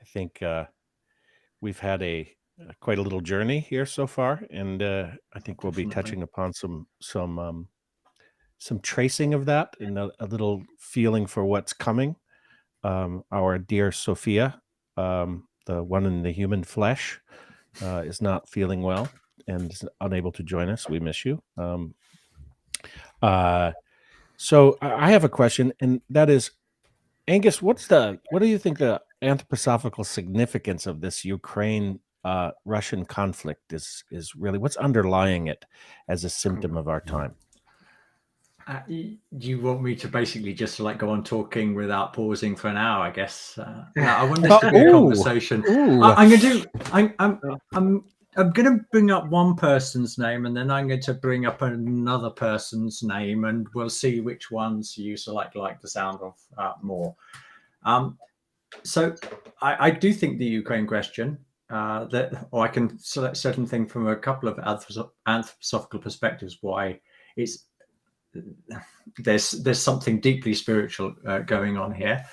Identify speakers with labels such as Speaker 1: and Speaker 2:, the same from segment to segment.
Speaker 1: I think we've had quite a little journey here so far, and I think we'll be
Speaker 2: Definitely.
Speaker 1: touching upon some tracing of that and a little feeling for what's coming. Our dear Sophia, the one in the human flesh, is not feeling well and is unable to join us. We miss you. So I have a question, and that is, Angus, what do you think the anthroposophical significance of this Ukraine Russian conflict is really? What's underlying it as a symptom of our time?
Speaker 2: You want me to basically just like go on talking without pausing for an hour? I guess. No, I want this to be a conversation. I'm going to do. I'm going to bring up one person's name, and then I'm going to bring up another person's name, and we'll see which ones you like the sound of more. So I do think the Ukraine question or I can select certain thing from a couple of anthroposophical perspectives why it's there's something deeply spiritual going on here,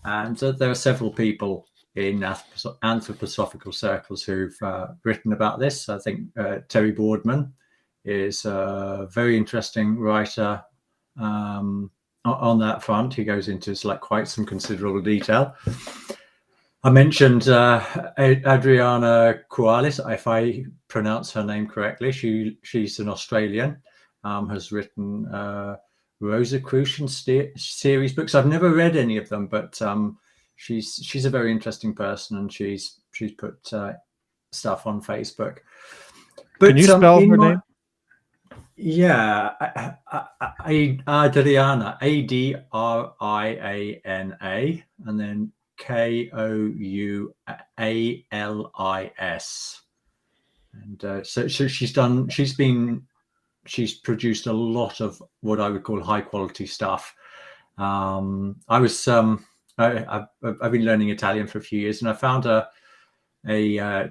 Speaker 2: and there are several people in anthroposophical circles who've written about this. I think Terry Boardman is a very interesting writer on that front. He goes into quite some considerable detail. I mentioned Adriana Koalis, if I pronounce her name correctly. She's an Australian, has written Rosicrucian series books. I've never read any of them, but she's a very interesting person, and she's put stuff on Facebook.
Speaker 1: But can you spell her name?
Speaker 2: Yeah, Adriana, Adriana, and then Koualis, and so she's produced a lot of what I would call high quality stuff. I've been learning Italian for a few years, and I found a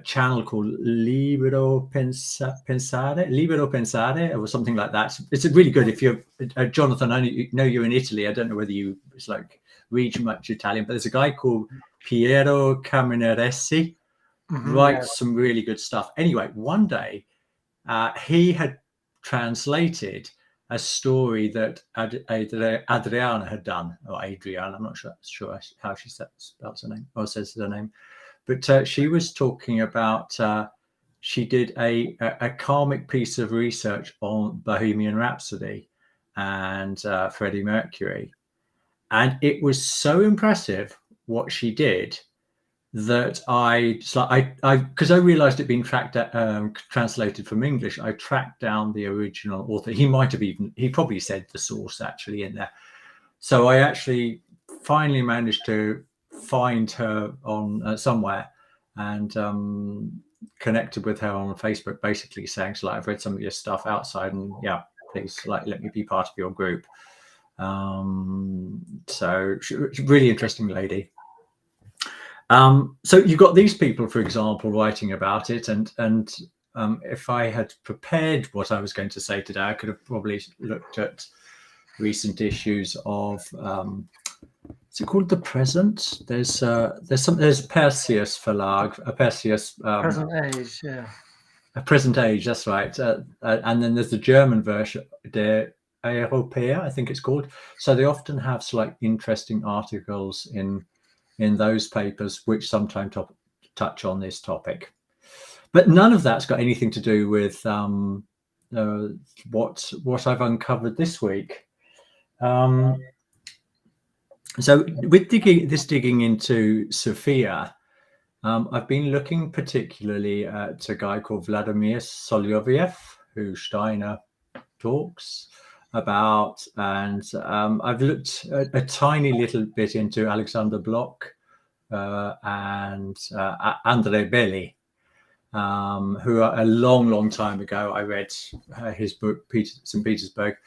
Speaker 2: channel called Libero Pensare, or something like that. It's really good. If you're Jonathan, I know you're in Italy. I don't know whether you read much Italian, but there's a guy called Piero Camineresi, writes some really good stuff. Anyway, one day he had translated a story that Adriana had done, or Adriana, I'm not sure how she spells her name or says her name, but she was talking about she did a karmic piece of research on Bohemian Rhapsody and Freddie Mercury. And it was so impressive what she did that because I realized it'd been translated from English, I tracked down the original author. He probably said the source actually in there. So I actually finally managed to find her on somewhere, and connected with her on Facebook, basically saying, I've read some of your stuff outside, and please let me be part of your group. So she's a really interesting lady. So you've got these people, for example, writing about it, and if I had prepared what I was going to say today, I could have probably looked at recent issues of is it called The Present? There's Perseus Verlag, Perseus
Speaker 3: Present Age, yeah.
Speaker 2: A Present Age, that's right. And then there's the German version, Der Europäer, I think it's called. So they often have interesting articles in those papers which sometimes touch on this topic. But none of that's got anything to do with what I've uncovered this week. So with digging into Sophia, I've been looking particularly at a guy called Vladimir Soloviev, who Steiner talks about, and I've looked a tiny little bit into Alexander Bloch and Andrei Belli, who a long time ago I read his book St. Petersburg.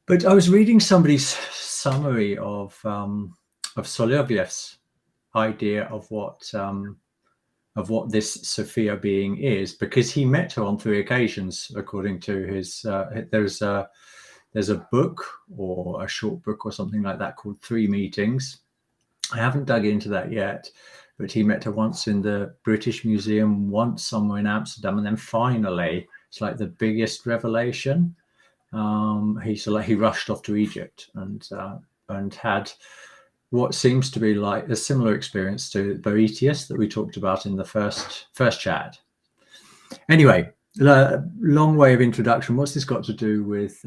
Speaker 2: But I was reading somebody's summary of Soloviev's idea of what this Sophia being is, because he met her on 3 occasions, according to his. There's a book or a short book or something like that called 3 Meetings. I haven't dug into that yet, but he met her once in the British Museum, once somewhere in Amsterdam, and then finally, it's like the biggest revelation. He rushed off to Egypt and had what seems to be like a similar experience to Boetius that we talked about in the first chat. Anyway, long way of introduction. What's this got to do with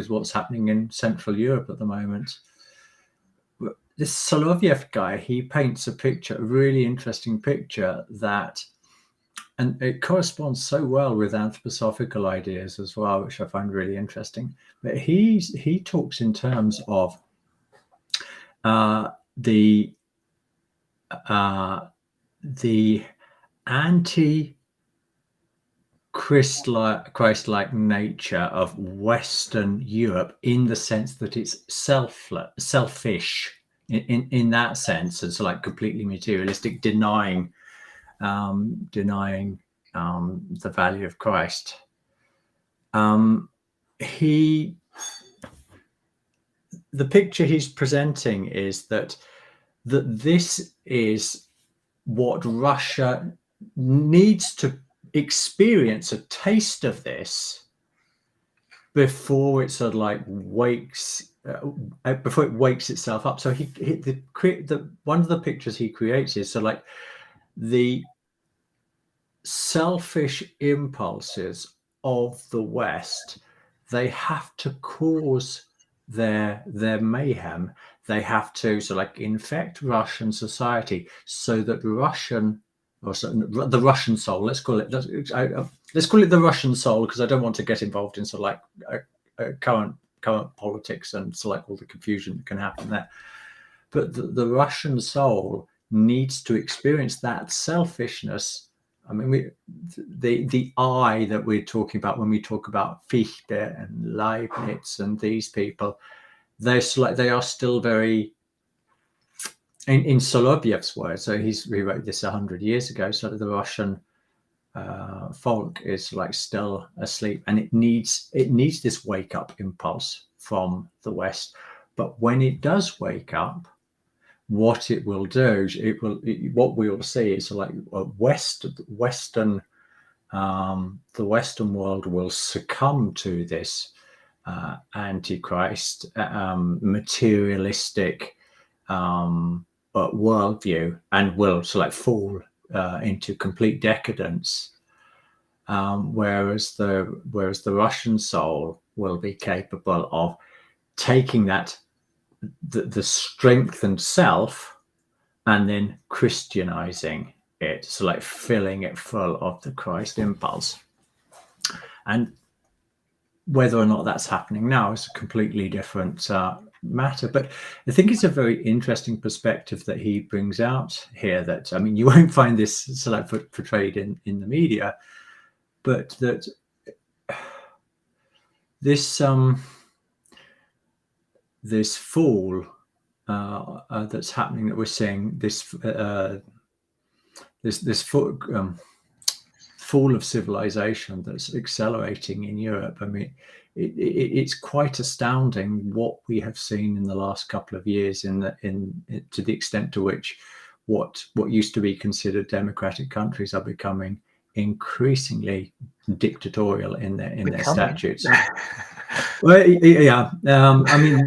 Speaker 2: what's happening in Central Europe at the moment? This Soloviev guy, he paints a picture, a really interesting picture and it corresponds so well with anthroposophical ideas as well, which I find really interesting. But he talks in terms of the anti-Christ-like nature of Western Europe, in the sense that it's selfish in that sense. It's like completely materialistic, denying the value of Christ. The picture he's presenting is that this is what Russia needs to experience, a taste of this, before it sort of like before it wakes itself up. So one of the pictures he creates is so like the selfish impulses of the West. They have to cause their mayhem. They have to infect Russian society, so that the Russian soul. Let's call it the Russian soul, because I don't want to get involved in current politics and all the confusion that can happen there. But the Russian soul needs to experience that selfishness. I mean, the I that we're talking about when we talk about Fichte and Leibniz and these people, they are still very, in Soloviev's words. So he wrote this 100 years ago. So the Russian folk is still asleep, and it needs this wake up impulse from the West. But when it does wake up, what it will do, what we will see is the Western world will succumb to this antichrist, materialistic worldview, and will fall into complete decadence. Whereas the Russian soul will be capable of taking that the strengthened self and then Christianizing it, filling it full of the Christ impulse. And whether or not that's happening now is a completely different matter. But I think it's a very interesting perspective that he brings out here, that, I mean, you won't find this portrayed in the media, but that this fall that's happening, that we're seeing, this fall of civilization that's accelerating in Europe. I mean, it's quite astounding what we have seen in the last couple of years, to the extent to which what used to be considered democratic countries are becoming increasingly dictatorial in their statutes. Well, yeah. I mean,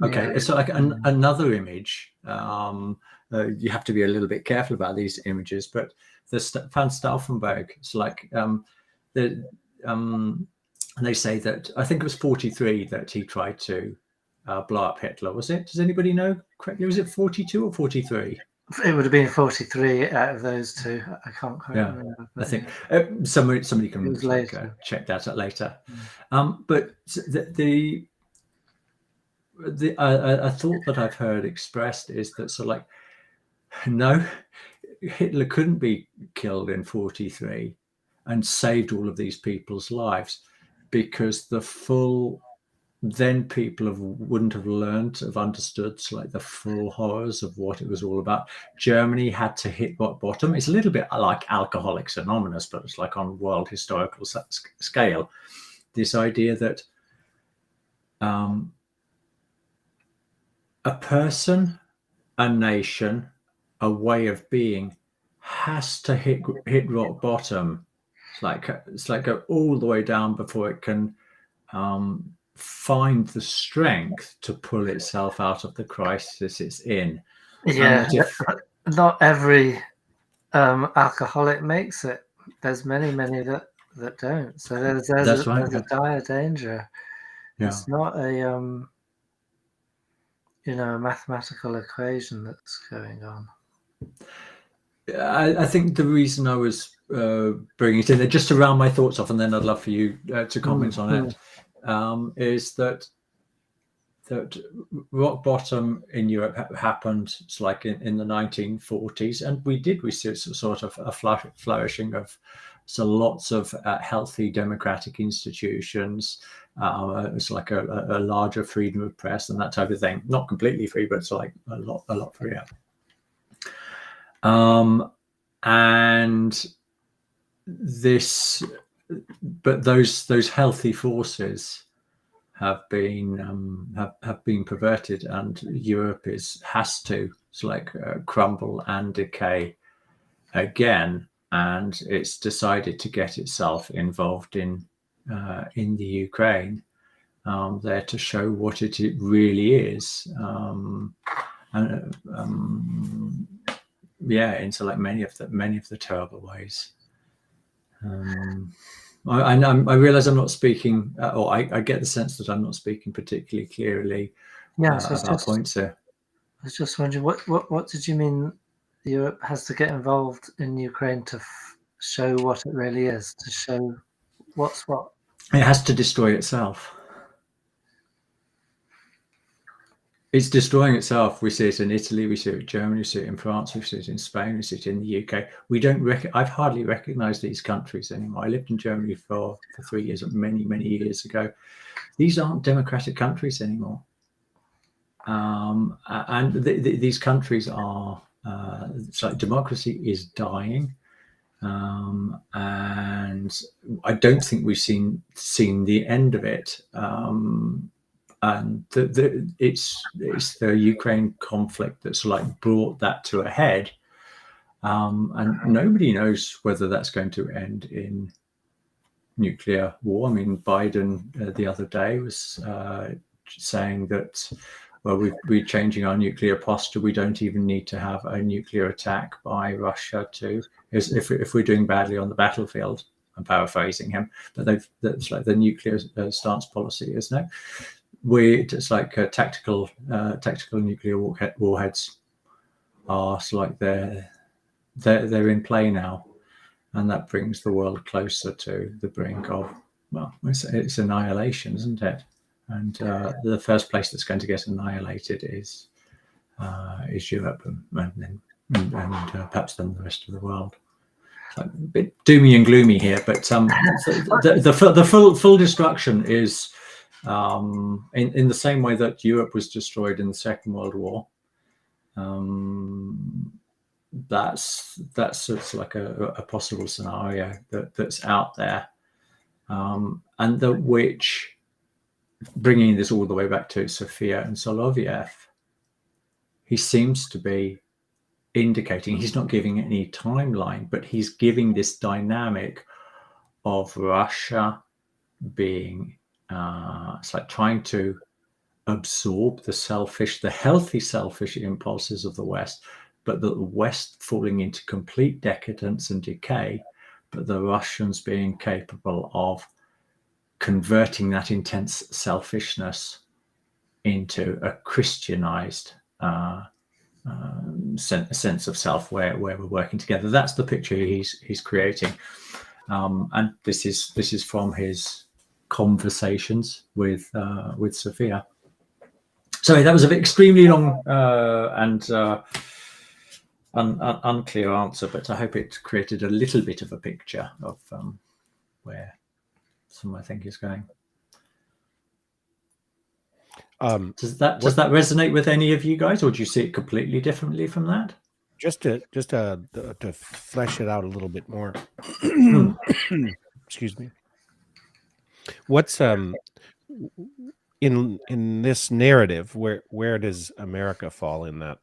Speaker 2: okay. It's another image. You have to be a little bit careful about these images, but the Van Stauffenberg, it's they say that, I think it was 43 that he tried to blow up Hitler. Was it? Does anybody know correctly? Was it 42 or 43?
Speaker 3: It would have been 43 out of those two. I can't quite remember.
Speaker 2: I think somebody can check that out later. But a thought that I've heard expressed is that no, Hitler couldn't be killed in 43 and saved all of these people's lives, because then people wouldn't have understood the full horrors of what it was all about. Germany had to hit rock bottom. It's a little bit like Alcoholics Anonymous, but it's on world historical scale. This idea that a person, a nation, a way of being has to hit rock bottom. It's like go all the way down before it can find the strength to pull itself out of the crisis it's in. And
Speaker 3: Yeah,
Speaker 2: that if
Speaker 3: not every alcoholic makes it. There's many that don't. So
Speaker 2: that's right,
Speaker 3: there's a dire danger.
Speaker 2: yeah.
Speaker 3: It's not a a mathematical equation that's going on.
Speaker 2: I think the reason I was bringing it in there, just to round my thoughts off, and then I'd love for you to comment on it, is that rock bottom in Europe happened like in the 1940s, and we see sort of a flourishing of lots of healthy democratic institutions. It's like a larger freedom of press and that type of thing. Not completely free, but it's like a lot freer. And but those healthy forces have been perverted, and Europe has to crumble and decay again, and it's decided to get itself involved in the Ukraine there to show what it really is, into like many of the terrible ways. I realize I'm not speaking, or I get the sense that I'm not speaking particularly clearly about points here.
Speaker 3: I was just wondering, what did you mean Europe has to get involved in Ukraine to show what it really is, to show what's what?
Speaker 2: It has to destroy itself. It's destroying itself. We see it in Italy, we see it in Germany, we see it in France, we see it in Spain, we see it in the UK. I've hardly recognized these countries anymore. I lived in Germany for 3 years, many years ago. These aren't democratic countries anymore. And these countries are, it's like democracy is dying. And I don't think we've seen the end of it. And it's the Ukraine conflict that's brought that to a head, and nobody knows whether that's going to end in nuclear war. I mean, Biden the other day was saying that, well, we're changing our nuclear posture. We don't even need to have a nuclear attack by Russia if we're doing badly on the battlefield. I'm paraphrasing him, but that's like the nuclear stance policy is now. It's like tactical nuclear warheads are they're in play now, and that brings the world closer to the brink of, well, it's annihilation, isn't it? And the first place that's going to get annihilated is Europe, and perhaps then the rest of the world. It's like a bit doomy and gloomy here, but the full destruction is. In the same way that Europe was destroyed in the Second World War, that's sort of like a possible scenario that's out there, and which, bringing this all the way back to Sophia and Soloviev, he seems to be indicating, he's not giving any timeline, but he's giving this dynamic of Russia being it's like trying to absorb the healthy selfish impulses of the West, but the West falling into complete decadence and decay, but the Russians being capable of converting that intense selfishness into a Christianized sense of self where we're working together. That's the picture he's creating, and this is from his conversations with Sophia. Sorry, that was an extremely long and unclear answer, but I hope it created a little bit of a picture of where some I think is going. Does that resonate with any of you guys, or do you see it completely differently from that?
Speaker 1: Just to flesh it out a little bit more. Excuse me. What's in this narrative, where does America fall in that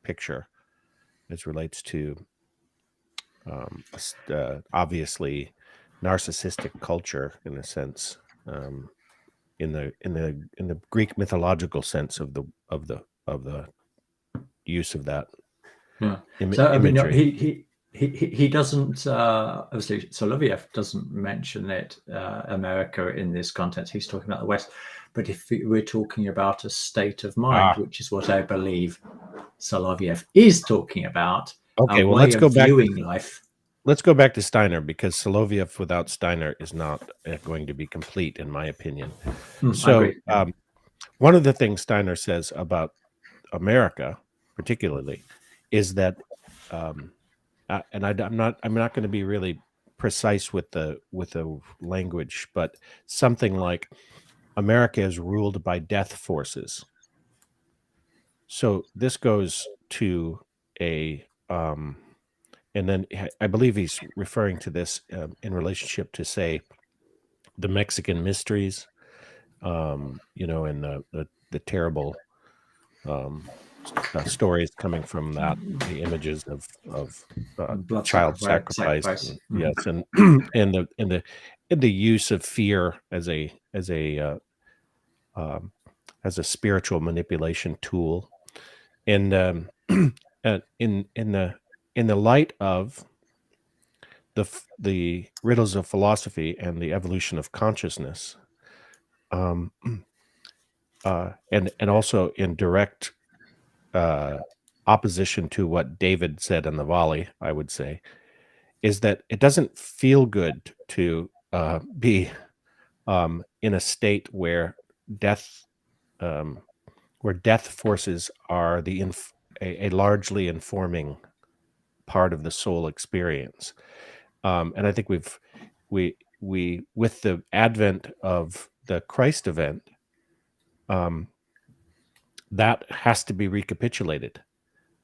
Speaker 1: picture as relates to obviously narcissistic culture in a sense, in the Greek mythological sense of the use of that
Speaker 2: So I mean,
Speaker 1: imagery?
Speaker 2: he doesn't obviously Soloviev doesn't mention it, America in this context. He's talking about the West. But if we're talking about a state of mind, which is what I believe Soloviev is talking about,
Speaker 1: Okay,
Speaker 2: a
Speaker 1: well,
Speaker 2: way
Speaker 1: let's go
Speaker 2: of
Speaker 1: back
Speaker 2: viewing life.
Speaker 1: Let's go back to Steiner, because Soloviev without Steiner is not going to be complete, in my opinion.
Speaker 2: I
Speaker 1: So,
Speaker 2: agree. Yeah.
Speaker 1: one of the things Steiner says about America, particularly, is that, and I'm not going to be really precise with the language, but something like America is ruled by death forces. So this goes to a and then I believe he's referring to this in relationship to, say, the Mexican mysteries, and the terrible stories coming from that, the images of
Speaker 2: Blood
Speaker 1: child sacrifice,
Speaker 2: sacrifice.
Speaker 1: yes, and and the use of fear as a spiritual manipulation tool, and in the light of the riddles of philosophy and the evolution of consciousness, and also in direct opposition to what David said in the volley, I would say, is that it doesn't feel good to be in a state where death forces are a largely informing part of the soul experience. And I think we with the advent of the Christ event, that has to be recapitulated.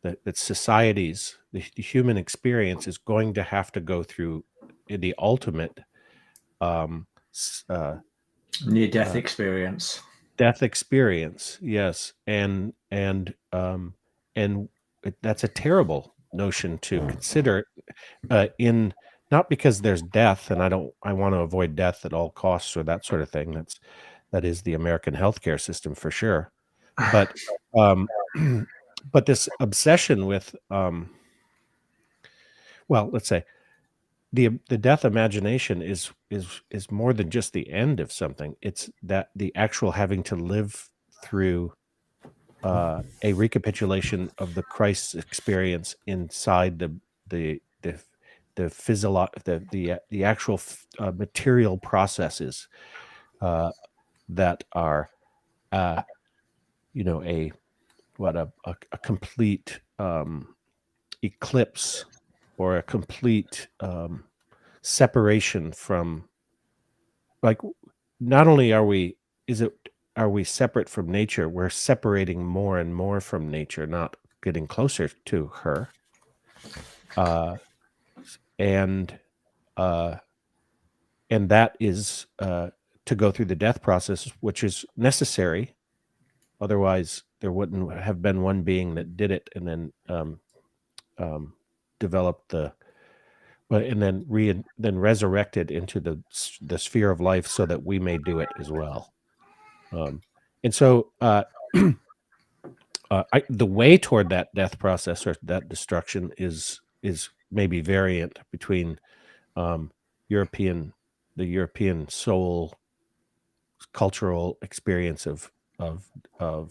Speaker 1: That societies, the human experience, is going to have to go through the ultimate
Speaker 2: near-death experience.
Speaker 1: Death experience, yes, and that's a terrible notion to consider. In Not because there's death, and I want to avoid death at all costs or that sort of thing. That is the American healthcare system for sure. But but this obsession with well, let's say the death imagination is more than just the end of something. It's that the actual having to live through a recapitulation of the Christ's experience inside the the actual material processes that are a complete eclipse, or a complete separation from, like, not only are we separate from nature, we're separating more and more from nature, not getting closer to her. And that is to go through the death process, which is necessary. Otherwise, there wouldn't have been one being that did it and then developed and then resurrected into the sphere of life so that we may do it as well. And so the way toward that death process or that destruction is maybe variant between the European soul cultural experience of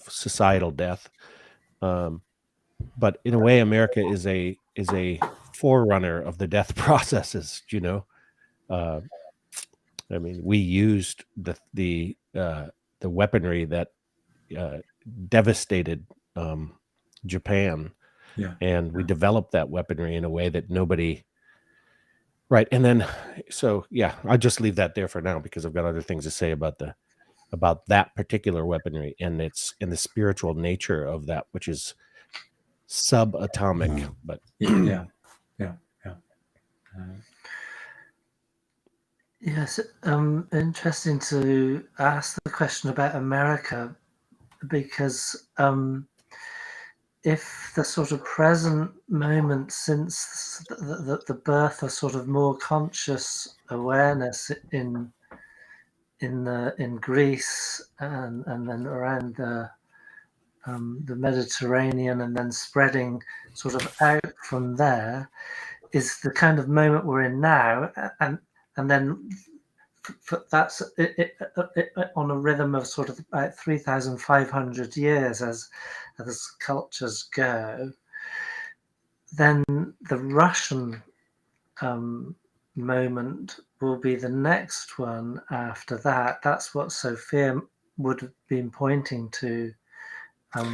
Speaker 1: societal death, but in a way, America is a forerunner of the death processes. I mean, we used the weaponry that devastated Japan, and we developed that weaponry in a way that nobody. Right, and then so yeah, I'll just leave that there for now because I've got other things to say about that particular weaponry and the spiritual nature of that, which is subatomic. But
Speaker 3: Yes, interesting to ask the question about America because if the sort of present moment since the birth of sort of more conscious awareness in Greece and then around the Mediterranean and then spreading sort of out from there is the kind of moment we're in now, and then that's on a rhythm of sort of about 3,500 years as cultures go. Then the Russian moment will be the next one after that. That's what Sophia would have been pointing to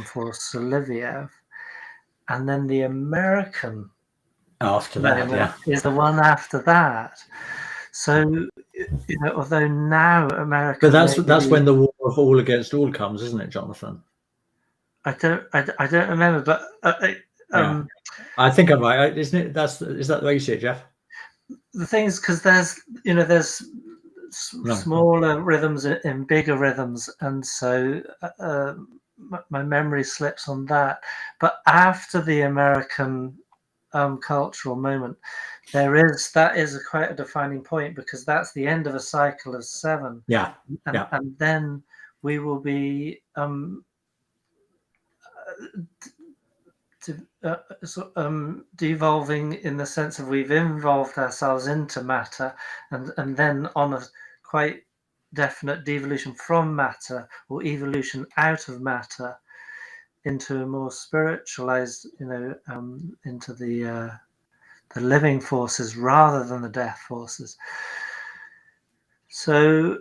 Speaker 3: for Soliviev. And then the American
Speaker 2: After that,
Speaker 3: moment is the one after that. So, although now America,
Speaker 2: but that's when the war of all against all comes, isn't it, Jonathan?
Speaker 3: I don't remember, but
Speaker 2: I think I'm right. Isn't it? Is that the way you see it, Jeff?
Speaker 3: the thing is, because there's smaller rhythms and bigger rhythms, and so my memory slips on that. But after the American cultural moment, that is quite a defining point, because that's the end of a cycle of 7. And then we will be devolving in the sense of we've involved ourselves into matter, and then on a quite definite devolution from matter or evolution out of matter into a more spiritualized, into the living forces rather than the death forces. So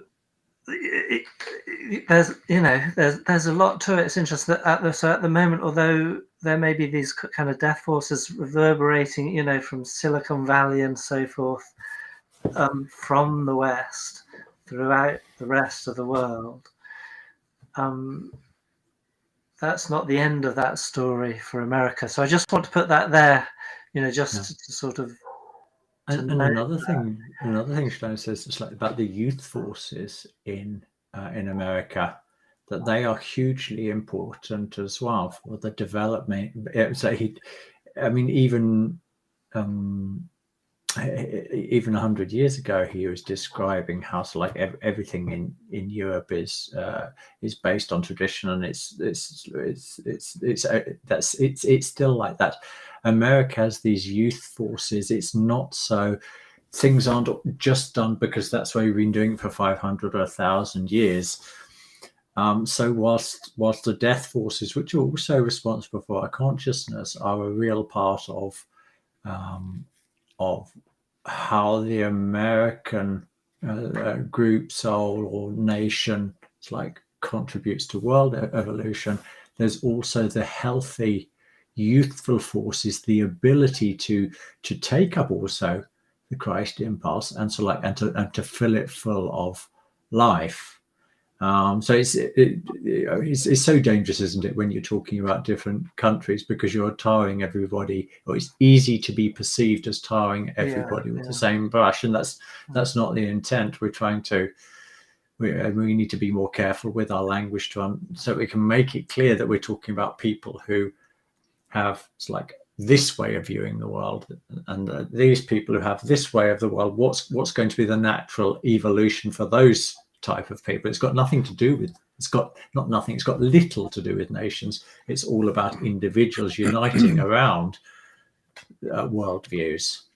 Speaker 3: there's a lot to it. It's interesting that at the moment, although there may be these kind of death forces reverberating, from Silicon Valley and so forth, from the West throughout the rest of the world, that's not the end of that story for America. So I just want to put that there, to sort of.
Speaker 2: And another thing, Shlomo says, it's like about the youth forces in America, that they are hugely important as well for the development. So even 100 years ago, he was describing how everything in Europe is based on tradition, and it's still like that. America has these youth forces. It's not so. Things aren't just done because that's why we've been doing it for 500 or 1,000 years. So whilst the death forces, which are also responsible for our consciousness, are a real part of how the American group, soul, or nation contributes to world evolution, there's also the healthy youthful forces, the ability to take up also the Christ impulse and to fill it full of life. So it's so dangerous, isn't it, when you're talking about different countries, because you're tarring everybody, or it's easy to be perceived as tarring everybody with the same brush, and that's not the intent. We're trying to. We need to be more careful with our language so we can make it clear that we're talking about people who have this way of viewing the world, and these people who have this way of the world. What's going to be the natural evolution for those type of people? It's got nothing to do with. It's got little to do with nations. It's all about individuals uniting around worldviews.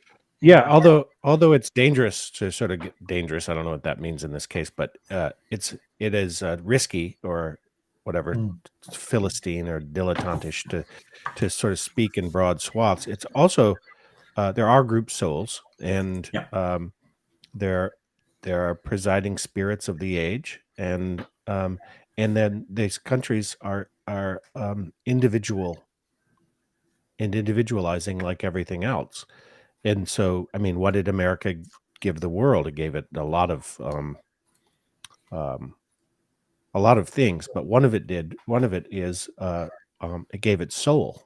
Speaker 1: Yeah, although it's dangerous to sort of get dangerous. I don't know what that means in this case, but it is risky or whatever, Philistine or dilettantish to sort of speak in broad swaths. It's also there are group souls, and there are presiding spirits of the age, and then these countries are individualizing like everything else. And so, I mean, what did America give the world? It gave it a lot of things, but one of it is it gave it soul.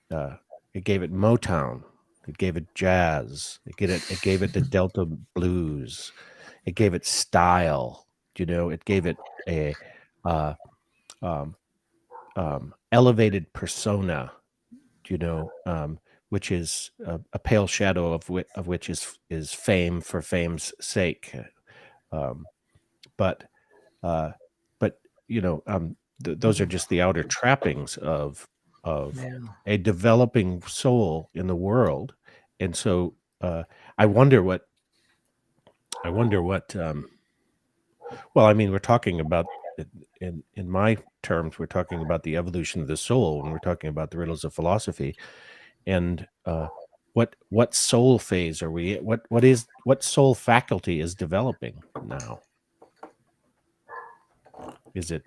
Speaker 1: It gave it Motown. It gave it jazz. It gave it the Delta blues. It gave it style. It gave it a um, elevated persona. Which is a pale shadow of which is fame for fame's sake. Um, but uh, but those are just the outer trappings of
Speaker 3: Yeah.
Speaker 1: a developing soul in the world. And so I wonder what well, I mean, we're talking about in my terms, we're talking about the evolution of the soul, and we're talking about the riddles of philosophy. And what soul phase are we at? What soul faculty is developing now? Is it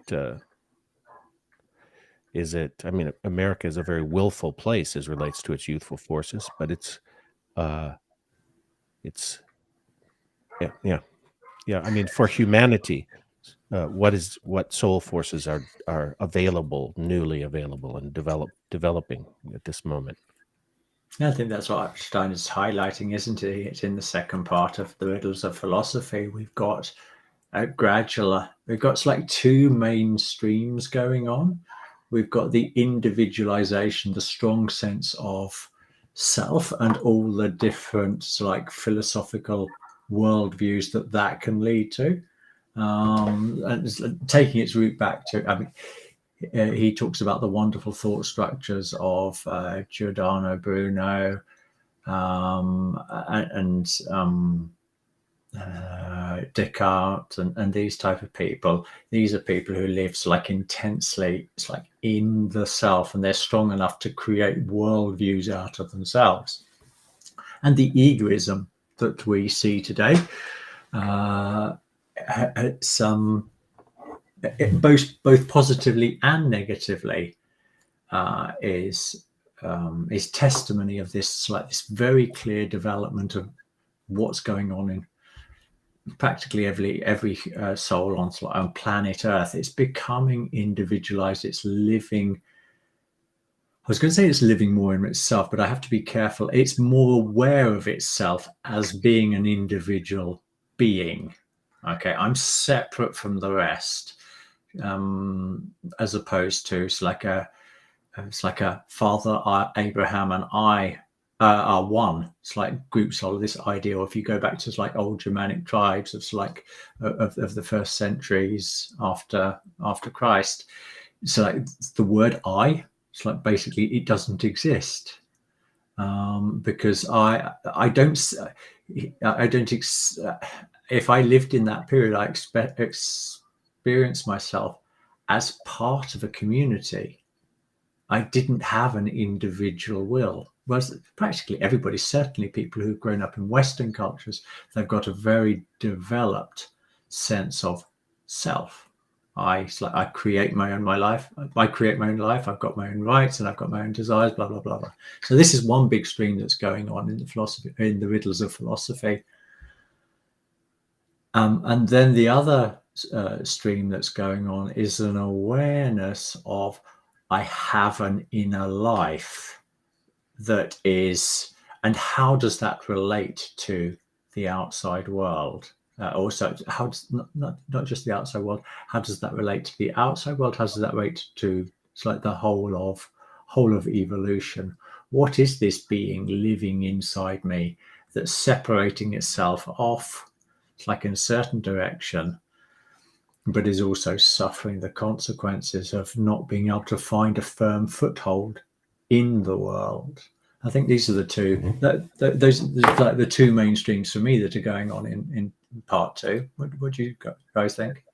Speaker 1: I mean, America is a very willful place as relates to its youthful forces, but it's yeah, I mean, for humanity, what soul forces are available, newly available, and developing at this moment?
Speaker 2: I think that's what Stein is highlighting, isn't it? It's in the second part of the Riddles of Philosophy. We've got we've got like two main streams going on. We've got the individualization, the strong sense of self, and all the different like philosophical worldviews that can lead to, and taking its root back to. I mean, he talks about the wonderful thought structures of Giordano Bruno and Descartes and these type of people. These are people who live like intensely, it's like in the self, and they're strong enough to create worldviews out of themselves. And the egoism that we see today, both positively and negatively, is testimony of this very clear development of what's going on in practically every soul on planet Earth. It's becoming individualized. It's living. I was going to say it's living more in itself, but I have to be careful. It's more aware of itself as being an individual being. Okay, I'm separate from the rest, as opposed to it's like a father, Abraham, and I are one. It's like group soul. This idea, if you go back to like old Germanic tribes, of the first centuries after Christ, so like the word I, it's like basically it doesn't exist, because I don't if I lived in that period, I experienced myself as part of a community. I didn't have an individual will. Whereas practically everybody, certainly people who've grown up in Western cultures, they've got a very developed sense of self. I create my life. I create my own life. I've got my own rights and I've got my own desires. Blah blah blah blah. So this is one big stream that's going on in the philosophy, in the Riddles of Philosophy. And then the other stream that's going on is an awareness of I have an inner life that is, and how does that relate to the outside world? Also, how does not just the outside world? How does that relate to the outside world? How does that relate to the whole of evolution? What is this being living inside me that's separating itself off, in a certain direction, but is also suffering the consequences of not being able to find a firm foothold in the world? I think these are the two. Those are like the two main streams for me that are going on in part two. What do you guys think?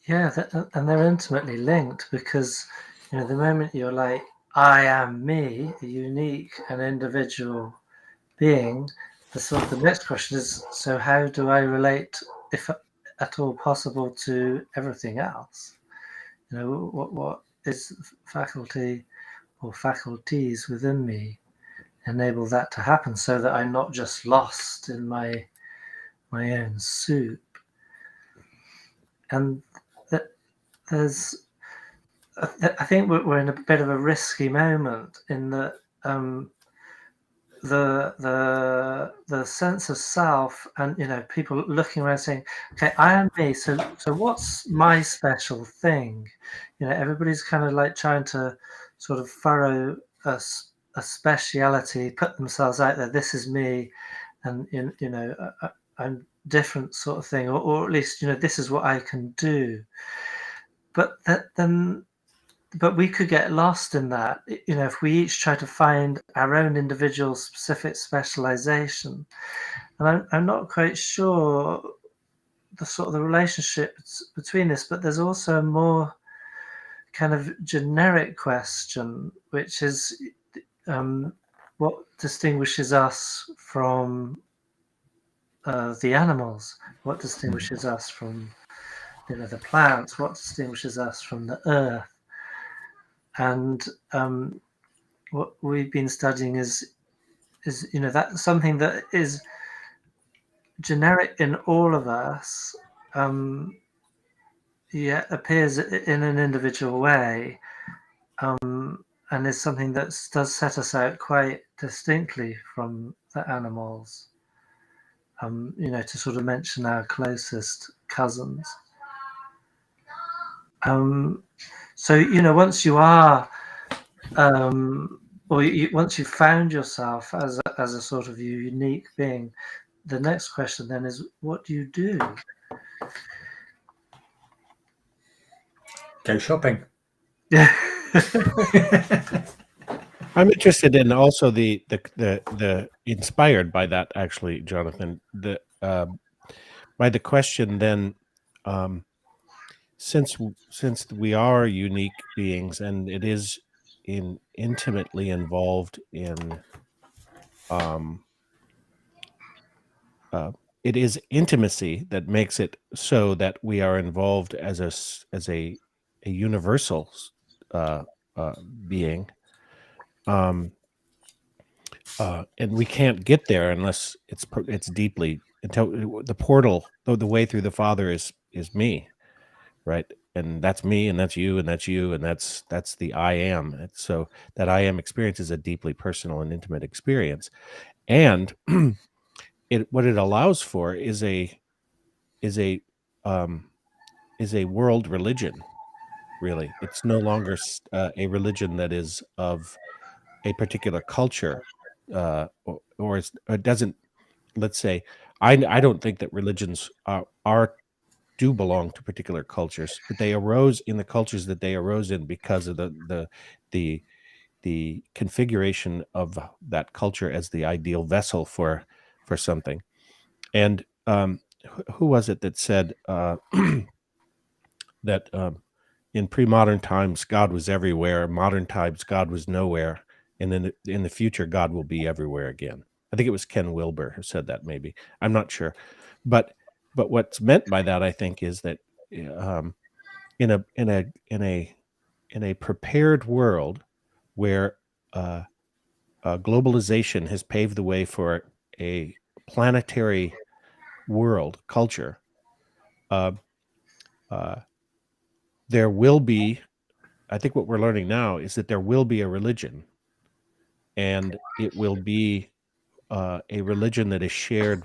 Speaker 3: Yeah, and they're intimately linked, because the moment you're like, I am me, a unique and individual being, the next question is, so how do I relate, if at all possible, to everything else? What is faculty or faculties within me enable that to happen, so that I'm not just lost in my own soup. And that I think we're in a bit of a risky moment, in that the sense of self, and people looking around saying, okay, I am me, so what's my special thing? Everybody's kind of like trying to sort of furrow a speciality, put themselves out there. This is me, and I'm different, sort of thing, or at least this is what I can do. But but we could get lost in that, if we each try to find our own individual specific specialization. And I'm not quite sure the sort of the relationships between this, but there's also a more kind of generic question, which is what distinguishes us from the animals? What distinguishes us from the plants? What distinguishes us from the earth? And what we've been studying is that something that is generic in all of us, yet appears in an individual way, and is something that does set us out quite distinctly from the animals. To sort of mention our closest cousins. So once you are, or once you've found yourself as a sort of unique being, the next question then is, what do you do?
Speaker 2: Go shopping.
Speaker 3: Yeah.
Speaker 1: I'm interested in also the inspired by that, actually, Jonathan, by the question then, since we are unique beings, and it is intimately involved in it is intimacy that makes it so that we are involved as a universal being, and we can't get there unless it's deeply, until the portal, the way through the Father is me, right? And that's me, and that's you, and that's you, and that's the I am. And so that I am experience is a deeply personal and intimate experience, and what it allows for is a world religion. Really, it's no longer a religion that is of a particular culture, or it doesn't. Let's say, I don't think that religions do belong to particular cultures, but they arose in the cultures that they arose in because of the configuration of that culture as the ideal vessel for something. And who was it that said that in pre-modern times God was everywhere, modern times God was nowhere, and in the future God will be everywhere again? I think it was Ken Wilber who said that. Maybe, I'm not sure, but what's meant by that, I think, is that in a prepared world where globalization has paved the way for a planetary world culture, there will be, I think what we're learning now is that there will be a religion, and it will be a religion that is shared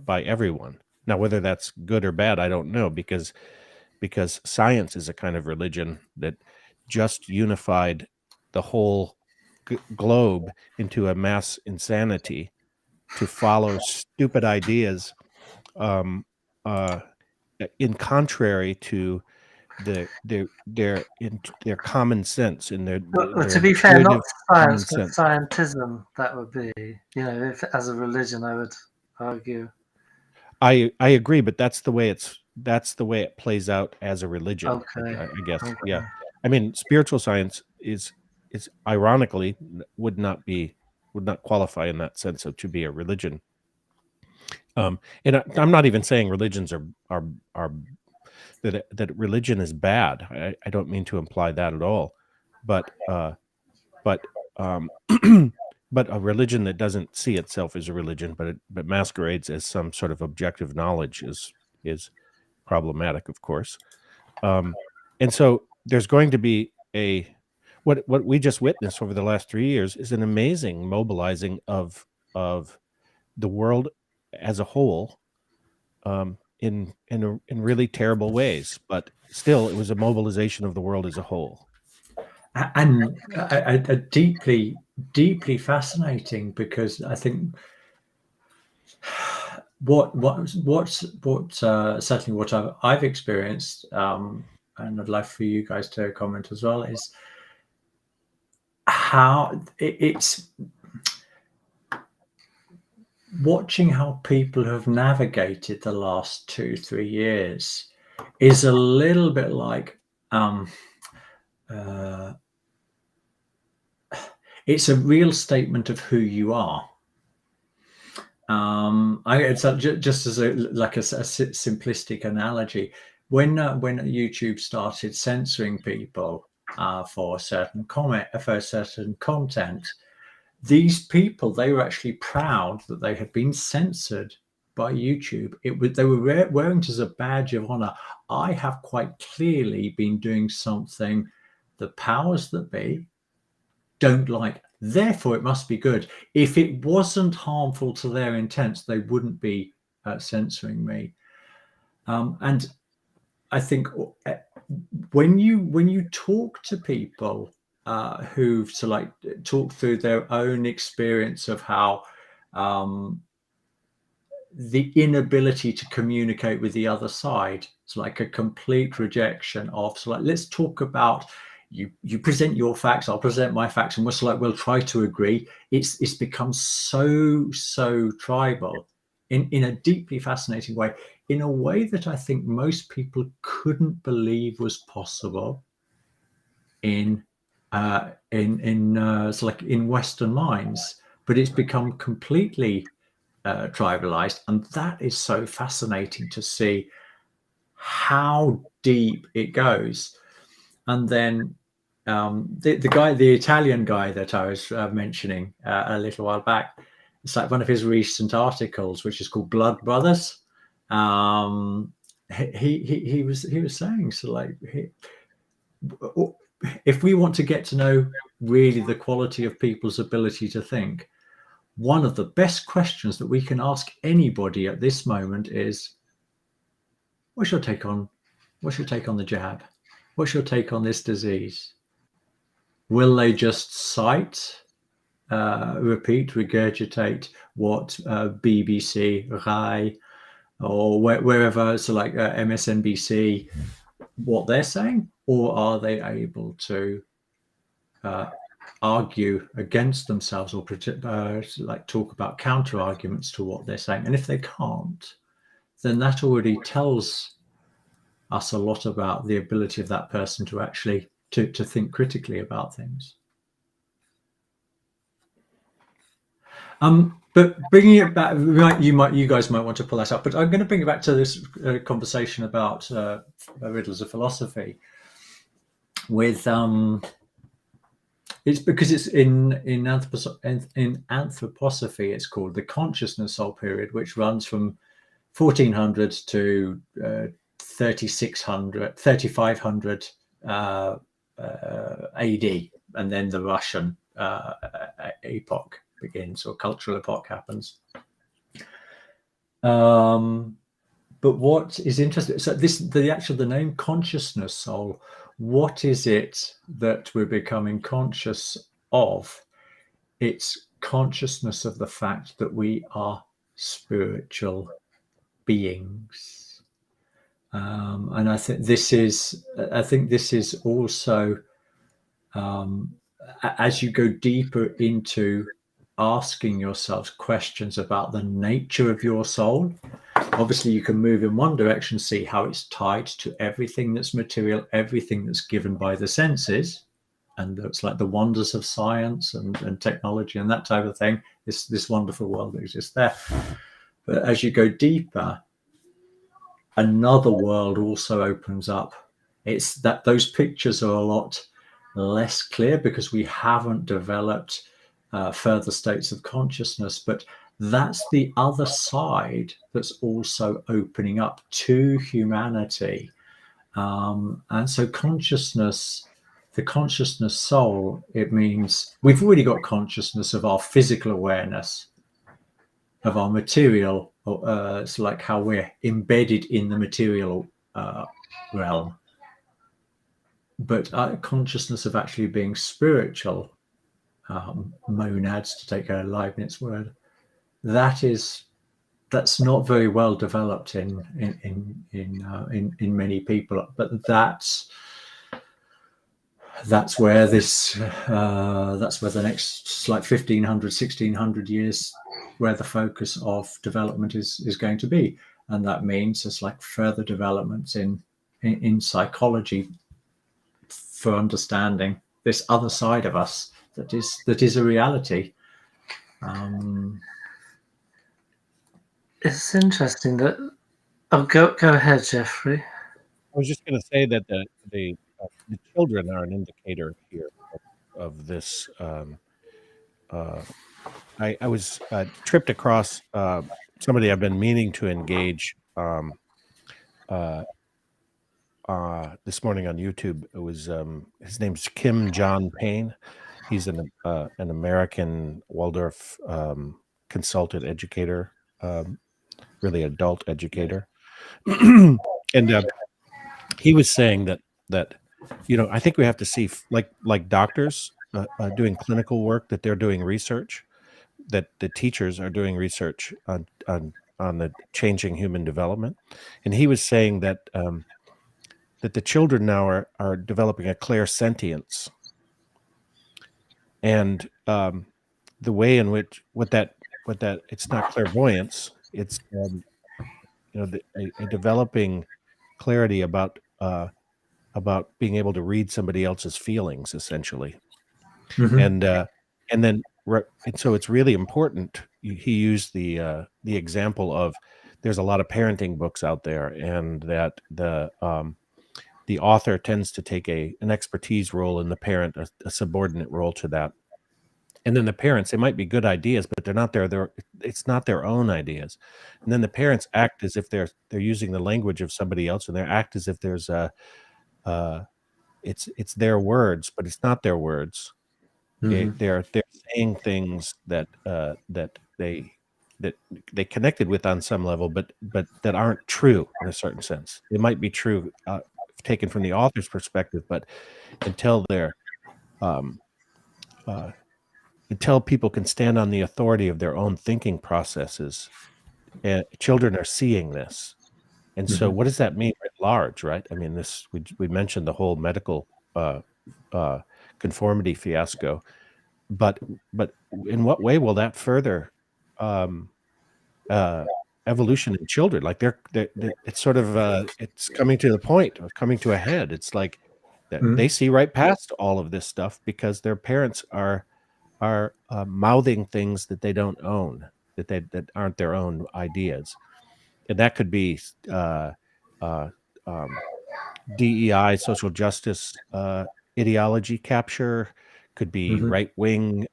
Speaker 1: by everyone. Now, whether that's good or bad, I don't know, because science is a kind of religion that just unified the whole globe into a mass insanity to follow stupid ideas, in contrary to their common sense and their
Speaker 3: To be fair, not
Speaker 1: intuitive common
Speaker 3: science, but
Speaker 1: sense.
Speaker 3: scientism, that would be, if as a religion, I would argue.
Speaker 1: I agree, but that's the way it plays out as a religion.
Speaker 3: Okay.
Speaker 1: I guess.
Speaker 3: Okay.
Speaker 1: Yeah. I mean, spiritual science is ironically would not qualify in that sense of to be a religion. And I'm not even saying religions are that religion is bad. I don't mean to imply that at all, but but a religion that doesn't see itself as a religion, but masquerades as some sort of objective knowledge is problematic, of course. And so there's going to be what we just witnessed over the last 3 years is an amazing mobilizing of the world as a whole, in really terrible ways, but still, it was a mobilization of the world as a whole.
Speaker 2: And a deeply, deeply fascinating, because I think certainly what I've experienced, and I'd like for you guys to comment as well, is how it's watching how people have navigated the last 2-3 years is a little bit like it's a real statement of who you are. It's just as a simplistic analogy. When YouTube started censoring people for certain content, these people, they were actually proud that they had been censored by YouTube. They were wearing it as a badge of honor. I have quite clearly been doing something the powers that be don't like, therefore it must be good. If it wasn't harmful to their intents, they wouldn't be censoring me. And I think when you talk to people who've talked through their own experience of how the inability to communicate with the other side, it's like a complete rejection of, let's talk about, you present your facts, I'll present my facts, and we'll try to agree. It's become so tribal in a deeply fascinating way, in a way that I think most people couldn't believe was possible in Western minds, but it's become completely tribalized, and that is so fascinating to see how deep it goes. And then the Italian guy that I was mentioning a little while back, it's like one of his recent articles, which is called Blood Brothers. He was saying, if we want to get to know really the quality of people's ability to think, one of the best questions that we can ask anybody at this moment is, what's your take on the jab? What's your take on this disease? Will they just cite, repeat, regurgitate what BBC, RAI, or wherever, MSNBC, what they're saying? Or are they able to argue against themselves, or talk about counter arguments to what they're saying? And if they can't, then that already tells us a lot about the ability of that person to actually to think critically about things. But bringing it back, you guys might want to pull that up, but I'm going to bring it back to this conversation about Riddles of Philosophy. With it's because it's in anthroposophy, it's called the consciousness soul period, which runs from 1400 to 3500 AD, and then the Russian epoch begins, or cultural epoch happens. But what is interesting, so the name consciousness soul, what is it that we're becoming conscious of? It's consciousness of the fact that we are spiritual beings. And I think this is also, as you go deeper into asking yourselves questions about the nature of your soul, obviously you can move in one direction, see how it's tied to everything that's material, everything that's given by the senses, and it's like the wonders of science and technology and that type of thing, this wonderful world that exists there. But as you go deeper, another world also opens up. It's that those pictures are a lot less clear because we haven't developed further states of consciousness, but that's the other side that's also opening up to humanity. And so consciousness, the consciousness soul, it means we've already got consciousness of our physical awareness, of our material. It's like how we're embedded in the material realm. But consciousness of actually being spiritual, monads, to take a Leibniz word, that's not very well developed in many people. But that's where the next like 1500, 1600 years, where the focus of development is going to be, and that means there's like further developments in psychology for understanding this other side of us that is a reality.
Speaker 3: It's interesting that. Oh, go ahead, Jeffrey.
Speaker 1: I was just going to say that the children are an indicator here of this. I was tripped across somebody I've been meaning to engage this morning on YouTube. It was his name's Kim John Payne. He's an American Waldorf consultant educator, really adult educator, and he was saying that I think we have to see like doctors doing clinical work, that they're doing research, that the teachers are doing research on the changing human development, and he was saying that that the children now are developing a clairsentience, and the way in which what that it's not clairvoyance, it's a developing clarity about being able to read somebody else's feelings, essentially.
Speaker 2: Mm-hmm.
Speaker 1: And then and so it's really important. He used the example of, there's a lot of parenting books out there, and that the author tends to take an expertise role, and the parent a subordinate role to that. And then the parents, they might be good ideas, but they're not it's not their own ideas. And then the parents act as if they're using the language of somebody else, and they act as if there's it's their words, but it's not their words.
Speaker 2: Mm-hmm.
Speaker 1: They're saying things that they connected with on some level, but that aren't true in a certain sense. It might be true taken from the author's perspective, but until until people can stand on the authority of their own thinking processes, children are seeing this. And so,
Speaker 2: Mm-hmm.
Speaker 1: what does that mean at large, right? I mean, we mentioned the whole medical conformity fiasco, but in what way will that further evolution in children? Like they're it's sort of it's coming to the point of coming to a head. It's like that
Speaker 2: Mm-hmm.
Speaker 1: they see right past all of this stuff because their parents are mouthing things that they don't own, that aren't their own ideas, and that could be DEI, social justice ideology capture, could be
Speaker 2: Mm-hmm.
Speaker 1: right wing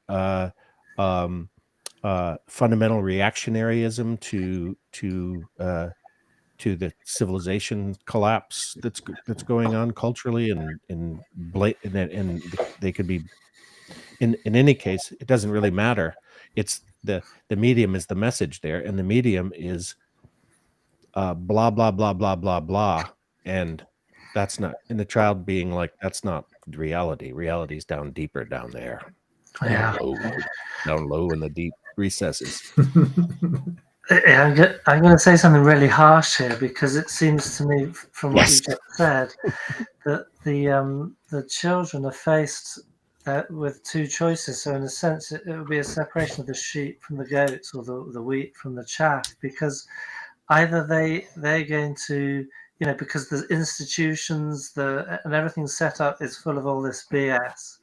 Speaker 1: fundamental reactionaryism to the civilization collapse that's going on culturally, and they could be in any case. It doesn't really matter. It's the medium is the message there, and the medium is blah blah blah blah blah blah, and that's not, and the child being like, that's not reality. Reality's down deeper, down there,
Speaker 3: Yeah.
Speaker 1: down low in the deep recesses.
Speaker 3: I'm going to say something really harsh here, because it seems to me, from what you just said, that the children are faced with two choices. So in a sense, it would be a separation of the sheep from the goats, or the wheat from the chaff, because either they're going to, because the institutions, and everything set up is full of all this BS,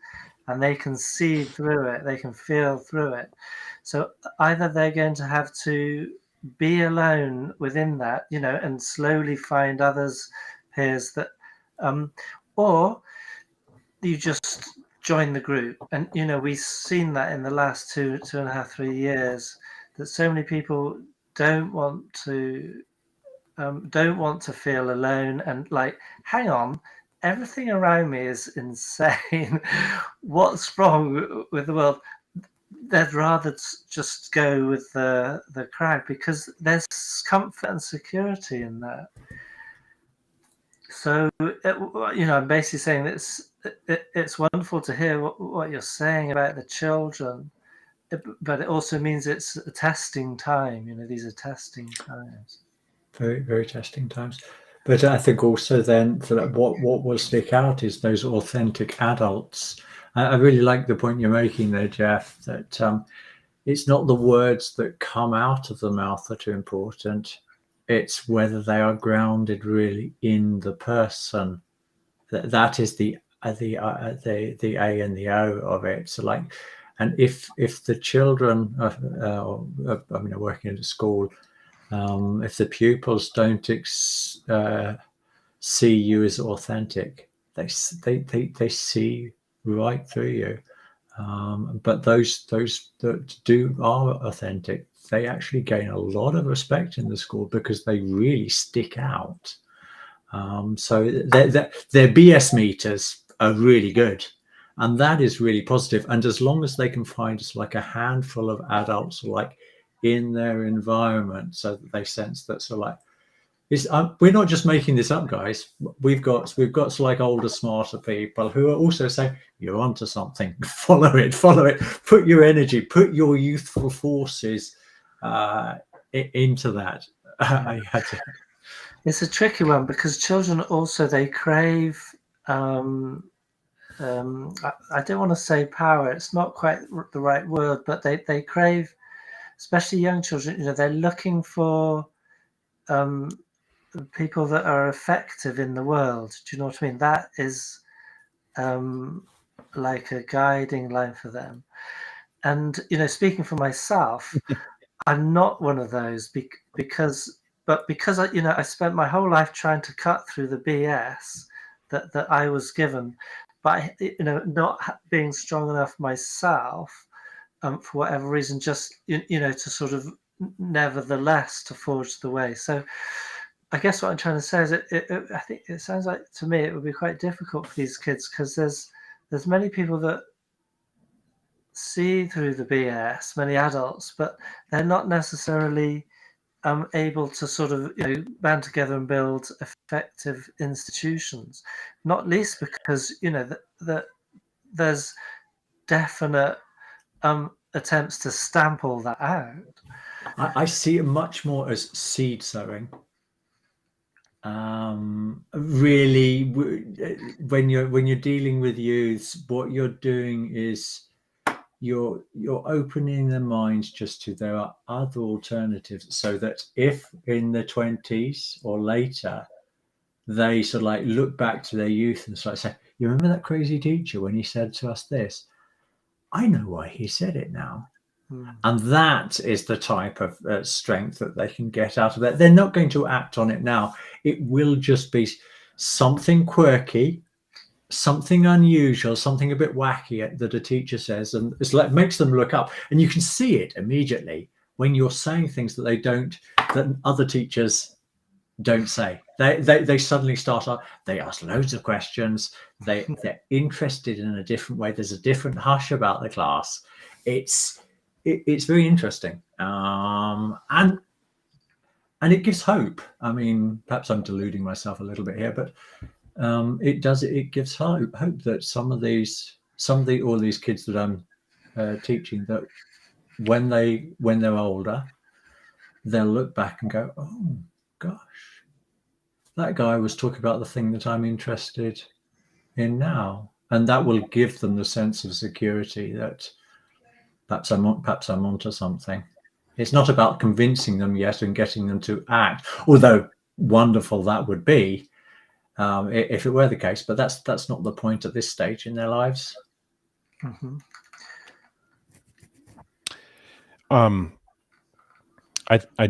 Speaker 3: and they can see through it, they can feel through it. So either they're going to have to be alone within that, and slowly find others, peers that, or you just join the group. And we've seen that in the last 2.5, 3 years, that so many people don't want to feel alone, and like, hang on, everything around me is insane. What's wrong with the world? They'd rather just go with the crowd because there's comfort and security in that. So, I'm basically saying that it's wonderful to hear what you're saying about the children, but it also means it's a testing time. These are testing times.
Speaker 2: Very, very testing times. But I think also then what will stick out is those authentic adults. I really like the point you're making there, Jeff, that it's not the words that come out of the mouth that are important. It's whether they are grounded really in the person. That is the A and the O of it. So and if the children, working at a school, if the pupils don't see you as authentic, they see right through you. But those that are authentic, they actually gain a lot of respect in the school because they really stick out. So their BS meters are really good, and that is really positive. And as long as they can find just like a handful of adults like in their environment, so that they sense that we're not just making this up, guys. We've got like older, smarter people who are also saying you're onto something. Follow it. Put your energy, put your youthful forces into that. I had to.
Speaker 3: It's a tricky one because children also they crave. I don't want to say power. It's not quite the right word, but they crave, especially young children. They're looking for people that are effective in the world. Do you know what I mean? That is like a guiding line for them. And speaking for myself, I'm not one of those because I spent my whole life trying to cut through the BS that I was given, but not being strong enough myself, for whatever reason, just to sort of nevertheless to forge the way. So I guess what I'm trying to say is I think it sounds like to me it would be quite difficult for these kids because there's many people that see through the BS, many adults, but they're not necessarily able to sort of band together and build effective institutions. Not least because that there's definite attempts to stamp all that out.
Speaker 2: I see it much more as seed sowing. Really, when you're dealing with youths, what you're doing is you're opening their minds just to there are other alternatives, so that if in the 20s or later they sort of like look back to their youth and sort of say, you remember that crazy teacher when he said to us this? I know why he said it now. And that is the type of strength that they can get out of it. They're not going to act on it now. It will just be something quirky, something unusual, something a bit wacky that a teacher says, and it's like makes them look up. And you can see it immediately when you're saying things that other teachers don't say. They suddenly start up. They ask loads of questions. They're interested in a different way. There's a different hush about the class. It's very interesting, and it gives hope. I mean, perhaps I'm deluding myself a little bit here, but it gives hope that all these kids that I'm teaching, that when they're older, they'll look back and go, oh gosh, that guy was talking about the thing that I'm interested in now, and that will give them the sense of security that perhaps I'm onto something. It's not about convincing them yet and getting them to act, although wonderful that would be if it were the case. But that's not the point at this stage in their lives.
Speaker 3: Mm-hmm.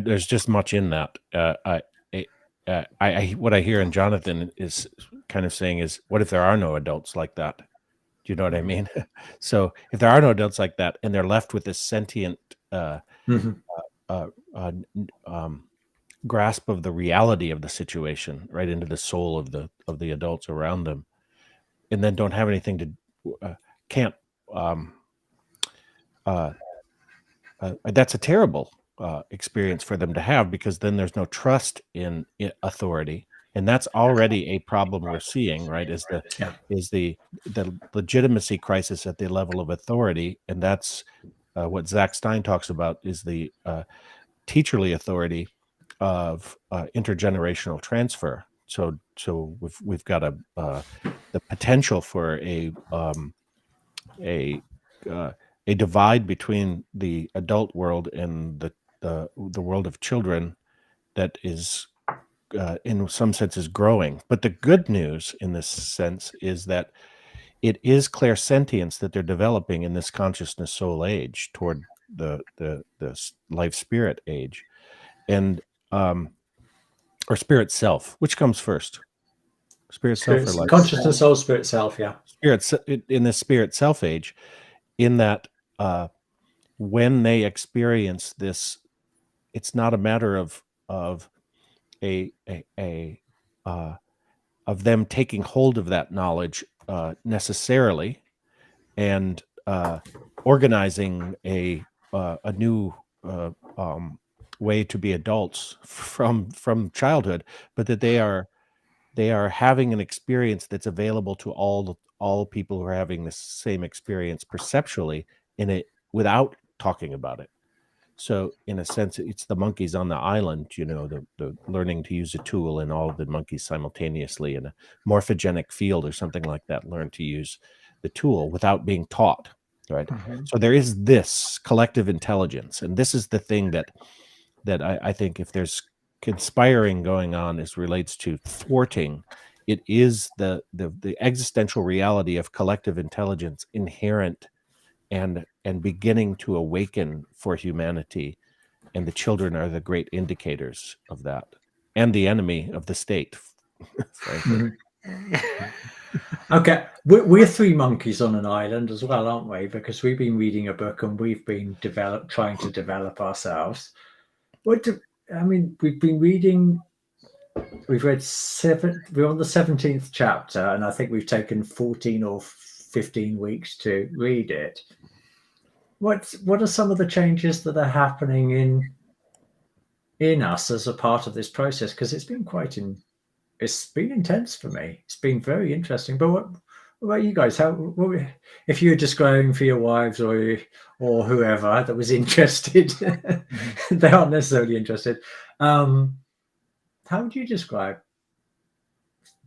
Speaker 1: There's just much in that. What I hear in Jonathan is kind of saying is, what if there are no adults like that? Do you know what I mean? So if there are no adults like that, and they're left with this sentient grasp of the reality of the situation, right into the soul of the adults around them, and then don't have anything to can't. Um, that's a terrible experience for them to have, because then there's no trust in authority, and that's already a problem we're seeing, right?
Speaker 2: Yeah.
Speaker 1: Is the legitimacy crisis at the level of authority, and that's what Zach Stein talks about, is the teacherly authority of intergenerational transfer. So we've got the potential for a uh, a divide between the adult world and the world of children that is in some senses growing. But the good news in this sense is that it is clairsentience that they're developing in this consciousness soul age toward the life spirit age, and or spirit self. Which comes first, spirit self or life?
Speaker 2: Consciousness, soul, spirit, self. Yeah.
Speaker 1: In the spirit self age, in that when they experience this, it's not a matter of a of them taking hold of that knowledge necessarily, and organizing a new way to be adults from childhood, but that they are having an experience that's available to all people who are having the same experience perceptually in it without talking about it. So in a sense, it's the monkeys on the island, the learning to use a tool, and all of the monkeys simultaneously in a morphogenic field or something like that learn to use the tool without being taught, right?
Speaker 3: Mhm.
Speaker 1: So there is this collective intelligence, and this is the thing that I think, if there's conspiring going on as relates to thwarting, it is the existential reality of collective intelligence inherent and beginning to awaken for humanity, and the children are the great indicators of that, and the enemy of the state, frankly.
Speaker 2: Okay, we're three monkeys on an island as well, aren't we? Because we've been reading a book and we've been trying to develop ourselves. We've been reading. We've read seven. We're on the 17th chapter, and I think we've taken 14 or 15 weeks to read it. What are some of the changes that are happening in us as a part of this process? Because it's been it's been intense for me. It's been very interesting. But what about you guys? If you were describing for your wives or whoever that was interested, they aren't necessarily interested. How would you describe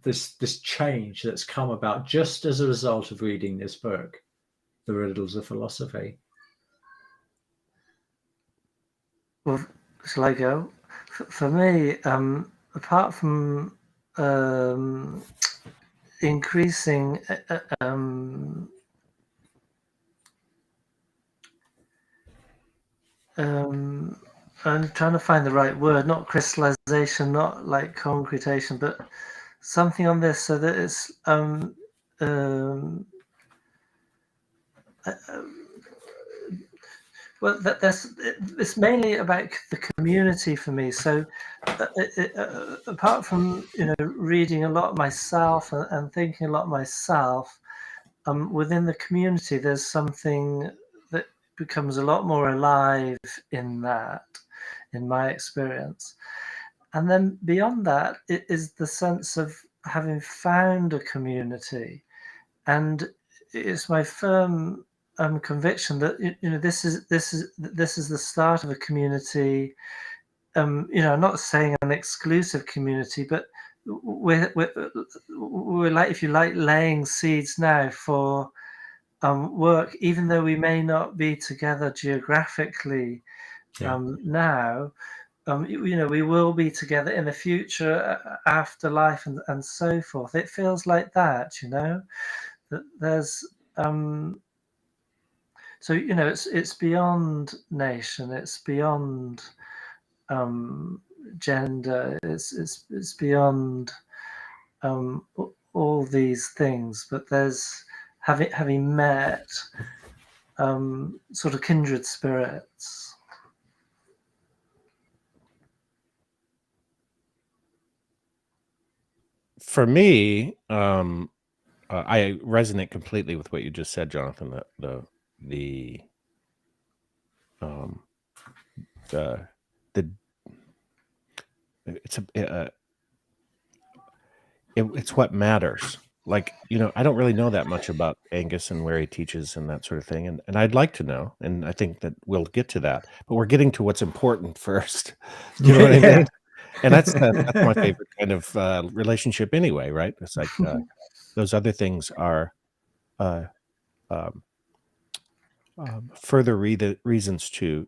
Speaker 2: this change that's come about just as a result of reading this book, The Riddles of Philosophy?
Speaker 3: Well, shall I go? For me, apart from increasing I'm trying to find the right word, not crystallization, not like concretation, but something on this, so that it's well, it's mainly about the community for me. So apart from reading a lot myself and thinking a lot myself, within the community there's something that becomes a lot more alive in my experience. And then beyond that, it is the sense of having found a community, and it's my firm conviction that this is the start of a community. I'm not saying an exclusive community, but we're like, if you like, laying seeds now for work, even though we may not be together geographically now. We will be together in the future, afterlife, and so forth. It feels like that, that there's so it's beyond nation, it's beyond gender, it's beyond all these things, but there's having met sort of kindred spirits.
Speaker 1: for me, I resonate completely with what you just said, Jonathan. The um, the the it's it's what matters. Like, I don't really know that much about Angus and where he teaches and that sort of thing, and I'd like to know, and I think that we'll get to that. But we're getting to what's important first. Do you know what I mean? And that's my favorite kind of relationship anyway, right? It's like those other things are uh, um, further reasons to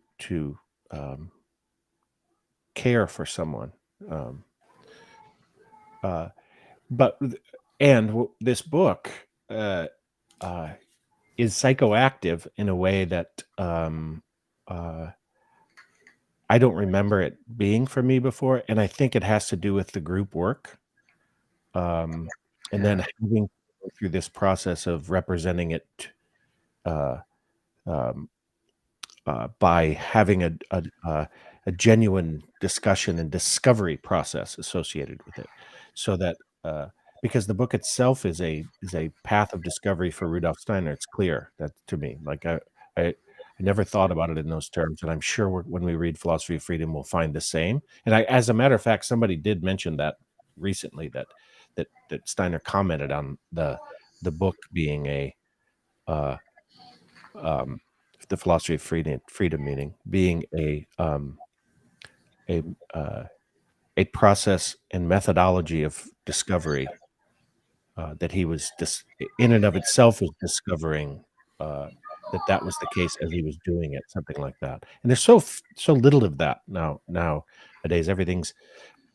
Speaker 1: care for someone. Um, uh, but this book uh, is psychoactive in a way that I don't remember it being for me before, and I think it has to do with the group work, and then having to go through this process of representing it uh, um, by having a genuine discussion and discovery process associated with it, so that because the book itself is a path of discovery for Rudolf Steiner. It's clear that to me. Like I never thought about it in those terms, and I'm sure when we read Philosophy of Freedom, we'll find the same. And as a matter of fact, somebody did mention that recently, that Steiner commented on the book being a uh, um, the Philosophy of Freedom meaning being a a process and methodology of discovery that he was in and of itself was discovering that was the case as he was doing it, something like that. And there's so little of that nowadays. Everything's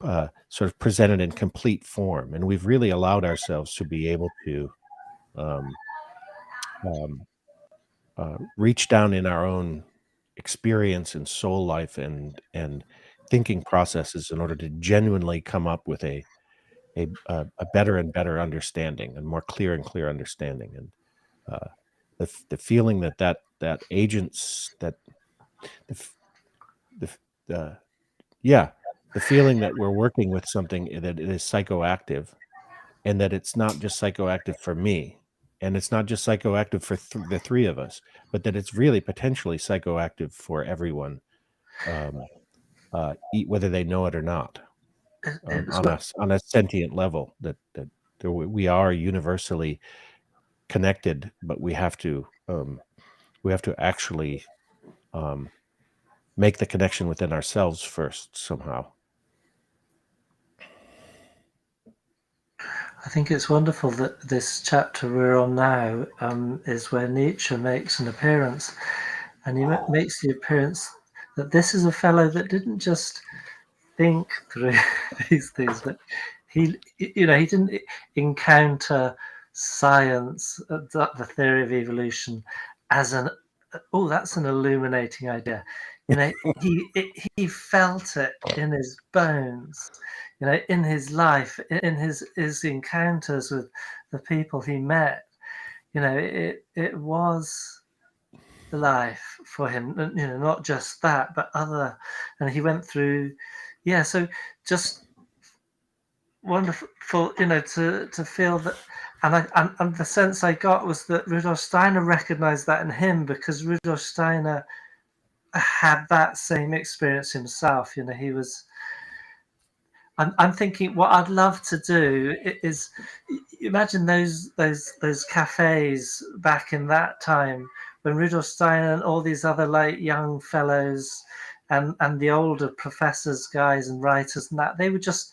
Speaker 1: sort of presented in complete form, and we've really allowed ourselves to be able to um, um, reach down in our own experience and soul life and thinking processes in order to genuinely come up with a better and better understanding and more clear and clear understanding. And the feeling that agents that the f- the f- the yeah the feeling that we're working with something that it is psychoactive, and that it's not just psychoactive for me, and it's not just psychoactive for the three of us, but that it's really potentially psychoactive for everyone, um, whether they know it or not,
Speaker 3: It was
Speaker 1: on a sentient level. That we are universally connected, but we have to actually um, make the connection within ourselves first somehow.
Speaker 3: I think it's wonderful that this chapter we're on now is where Nietzsche makes an appearance, and he makes the appearance that this is a fellow that didn't just think through these things, but he didn't encounter science, the theory of evolution, as that's an illuminating idea. He felt it in his bones, in his life, in his encounters with the people he met. It was life for him, not just that, but other, and he went through, so just wonderful, to feel that. And the sense I got was that Rudolf Steiner recognized that in him, because Rudolf Steiner had that same experience himself. He was. I'm thinking what I'd love to do is imagine those cafes back in that time when Rudolf Steiner and all these other like young fellows and the older professors, guys and writers and that, they would just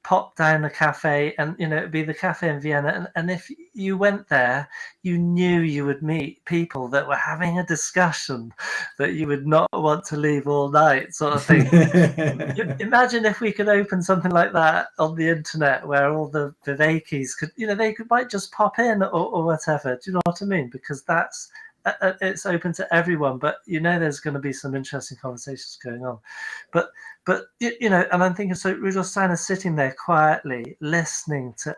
Speaker 3: pop down a cafe, and it'd be the cafe in Vienna, and if you went there, you knew you would meet people that were having a discussion that you would not want to leave all night, sort of thing. Imagine if we could open something like that on the internet, where all the Vivekis could, might just pop in or whatever. Do you know what I mean? Because that's it's open to everyone, but there's going to be some interesting conversations going on. But and I'm thinking, so Rudolf Steiner sitting there quietly, listening to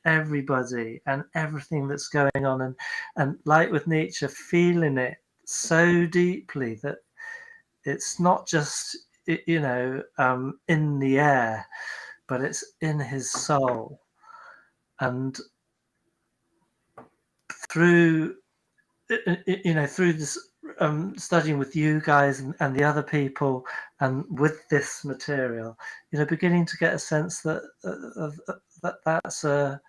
Speaker 3: everybody and everything that's going on, and like with Nietzsche, feeling it so deeply that it's not just in the air, but it's in his soul. and through through this studying with you guys and the other people and with this material, beginning to get a sense that that's a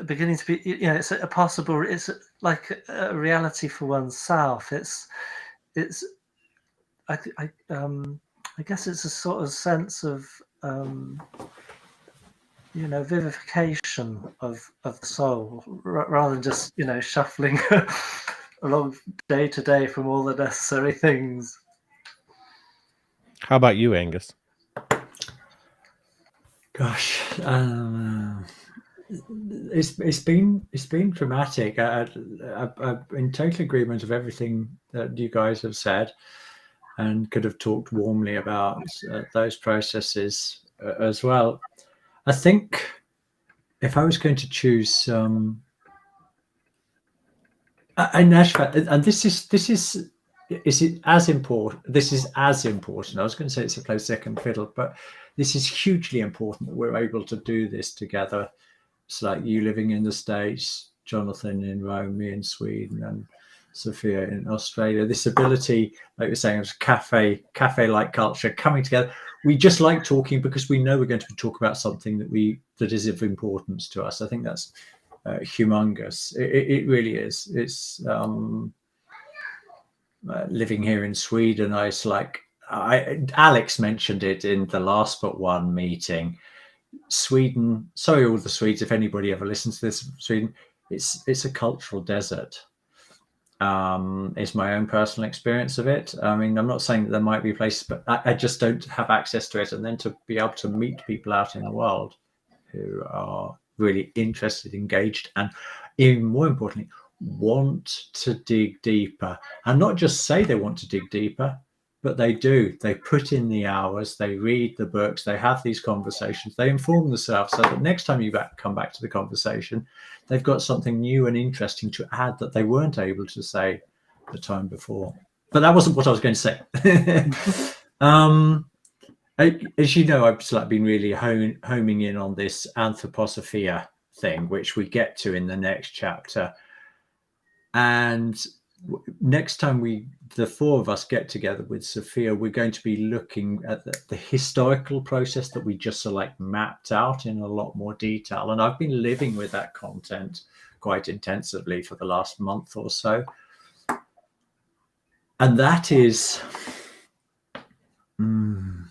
Speaker 3: beginning to be, it's a possible, it's like a reality for oneself. It's I guess it's a sort of sense of vivification of the soul, rather than just shuffling along day to day from all the necessary things.
Speaker 1: How about you, Angus?
Speaker 2: Gosh, it's been dramatic. I'm in total agreement of everything that you guys have said, and could have talked warmly about those processes as well. I think if I was going to choose, and this is it as important? This is as important. I was going to say it's a close second fiddle, but this is hugely important that we're able to do this together. It's like you living in the States, Jonathan in Rome, me in Sweden, and Sophia in Australia. This ability, like you're saying, of cafe-like culture coming together. We just like talking because we know we're going to talk about something that is of importance to us. I think that's humongous. It really is. It's living here in Sweden. It's like Alex mentioned it in the last but one meeting. Sweden, sorry all the Swedes, if anybody ever listens to this, Sweden, it's a cultural desert. It's my own personal experience of it. I mean, I'm not saying that there might be places, but I just don't have access to it. And then to be able to meet people out in the world who are really interested, engaged, and even more importantly, want to dig deeper, and not just say they want to dig deeper, but they do. They put in the hours, they read the books, they have these conversations, they inform themselves so that next time you come back to the conversation, they've got something new and interesting to add that they weren't able to say the time before. But that wasn't what I was going to say. As you know, I've been really homing in on this anthroposophia thing, which we get to in the next chapter. And next time the four of us get together with Sophia, we're going to be looking at the historical process that we just mapped out in a lot more detail. And I've been living with that content quite intensively for the last month or so. And that is... do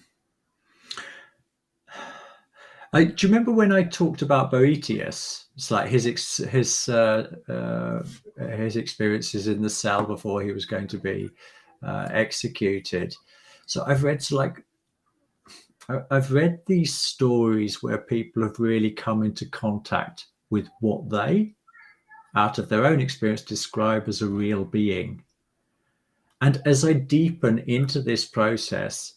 Speaker 2: you remember when I talked about Boetius? It's like his experiences in the cell before he was going to be executed. So I've read these stories where people have really come into contact with what they, out of their own experience, describe as a real being. And as I deepen into this process,